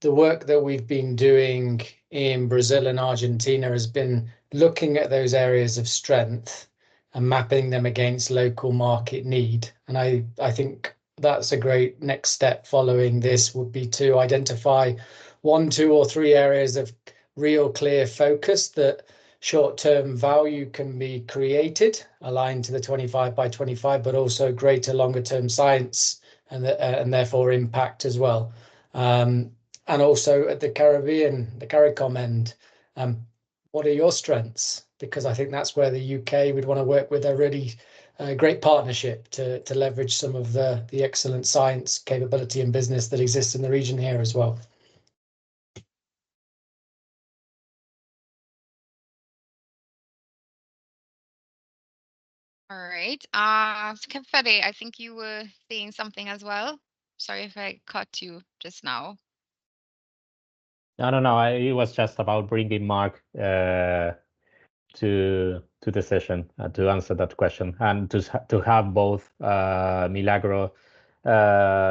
the work that we've been doing in Brazil and Argentina has been looking at those areas of strength and mapping them against local market need. And I think that's a great next step following this would be to identify 1, 2, or 3 areas of real clear focus that short-term value can be created, aligned to the 25 by 25, but also greater longer-term science and therefore impact as well. And also at the Caribbean, the CARICOM end, what are your strengths? Because I think that's where the UK would want to work with a really great partnership to leverage some of the excellent science capability and business that exists in the region here as well. All right. Fede, I think you were saying something as well. Sorry if I cut you just now. No. It was just about bringing Mark to the session to answer that question and to have both Milagro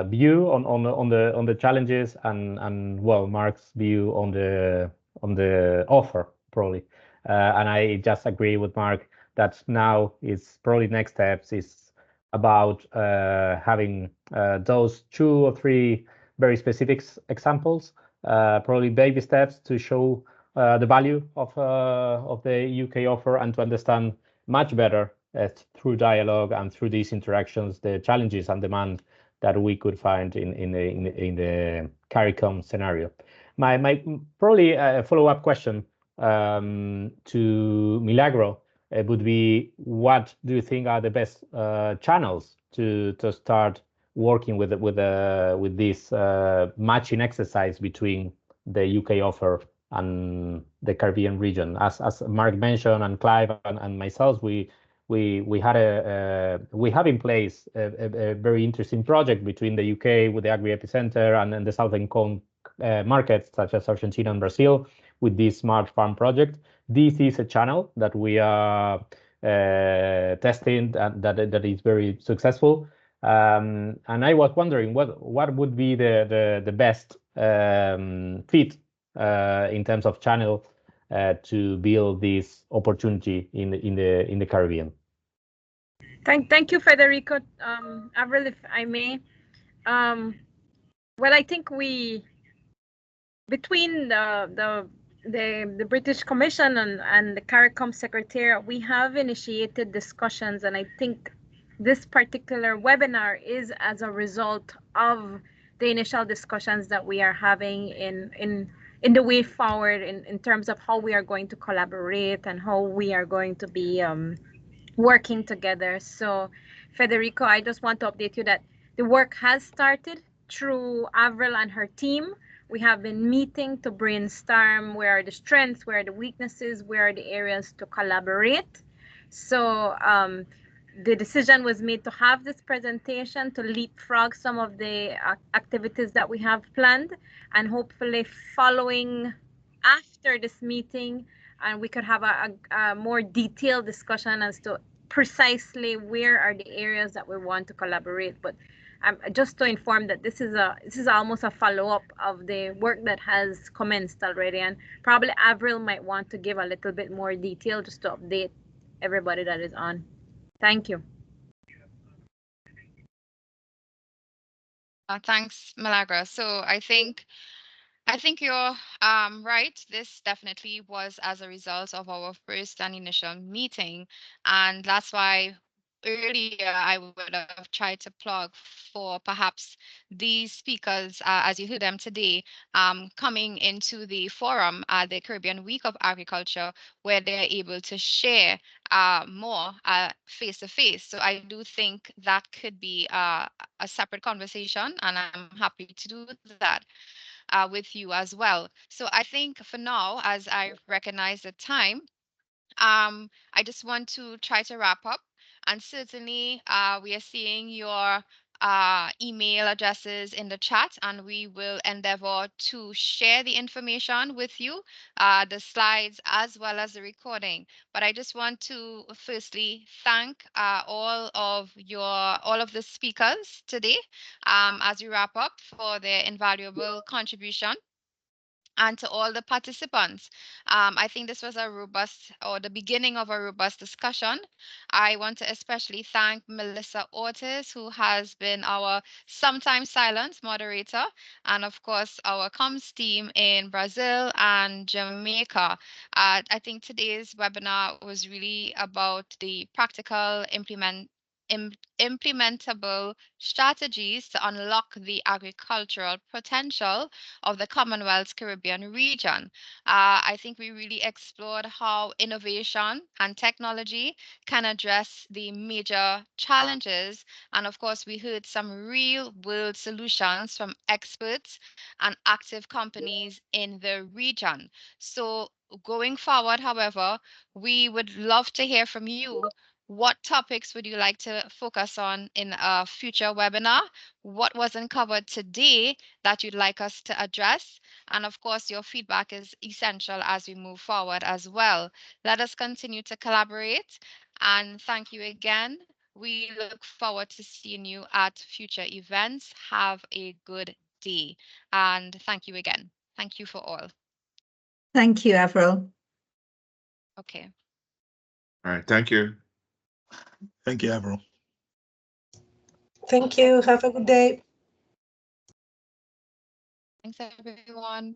view on the challenges and well Mark's view on the offer probably. And I just agree with Mark that now is probably next steps is about having those 2 or 3 very specific examples, probably baby steps to show the value of the UK offer and to understand much better through dialogue and through these interactions the challenges and demand that we could find in the CARICOM scenario. My probably a follow-up question to Milagro would be, what do you think are the best channels to start working with this matching exercise between the UK offer and the Caribbean region? As Mark mentioned, and Clive and myself, we have in place a very interesting project between the UK with the Agri Epicenter and the Southern Cone markets such as Argentina and Brazil with this Smart Farm project. This is a channel that we are testing and that is very successful. And I was wondering what would be the best fit in terms of channel to build this opportunity in the Caribbean. Thank you, Federico. Avril, if I may. Well, I think between the British Commission and the CARICOM Secretariat, we have initiated discussions, and I think this particular webinar is as a result of the initial discussions that we are having in the way forward in terms of how we are going to collaborate and how we are going to be working together. So Federico, I just want to update you that the work has started through Avril and her team. We have been meeting to brainstorm where are the strengths, where are the weaknesses, where are the areas to collaborate. So the decision was made to have this presentation to leapfrog some of the activities that we have planned, and hopefully following after this meeting, and we could have a more detailed discussion as to precisely where are the areas that we want to collaborate. But just to inform that this is almost a follow-up of the work that has commenced already, and probably Avril might want to give a little bit more detail just to update everybody that is on. Thank you. Thanks, Milagro. So I think you're right. This definitely was as a result of our first and initial meeting, and that's why earlier I would have tried to plug for perhaps these speakers, as you heard them today, coming into the forum at the Caribbean Week of Agriculture, where they're able to share more face to face. So I do think that could be a separate conversation, and I'm happy to do that with you as well. So I think for now, as I recognize the time, I just want to try to wrap up. And certainly, we are seeing your email addresses in the chat, and we will endeavor to share the information with you, the slides as well as the recording. But I just want to firstly thank all of the speakers today as we wrap up for their invaluable contribution. And to all the participants. I think this was a robust, or the beginning of a robust discussion. I want to especially thank Melissa Ortiz, who has been our sometimes silent moderator, and of course our comms team in Brazil and Jamaica. I think today's webinar was really about the practical implementable strategies to unlock the agricultural potential of the Commonwealth's Caribbean region. I think we really explored how innovation and technology can address the major challenges. And of course, we heard some real world solutions from experts and active companies in the region. So going forward, however, we would love to hear from you. What topics would you like to focus on in a future webinar? What wasn't covered today that you'd like us to address? And of course, your feedback is essential as we move forward as well. Let us continue to collaborate. And thank you again. We look forward to seeing you at future events. Have a good day. And thank you again. Thank you for all. Thank you, Avril. Okay. All right. Thank you. Thank you, Avril. Thank you. Have a good day. Thanks, everyone.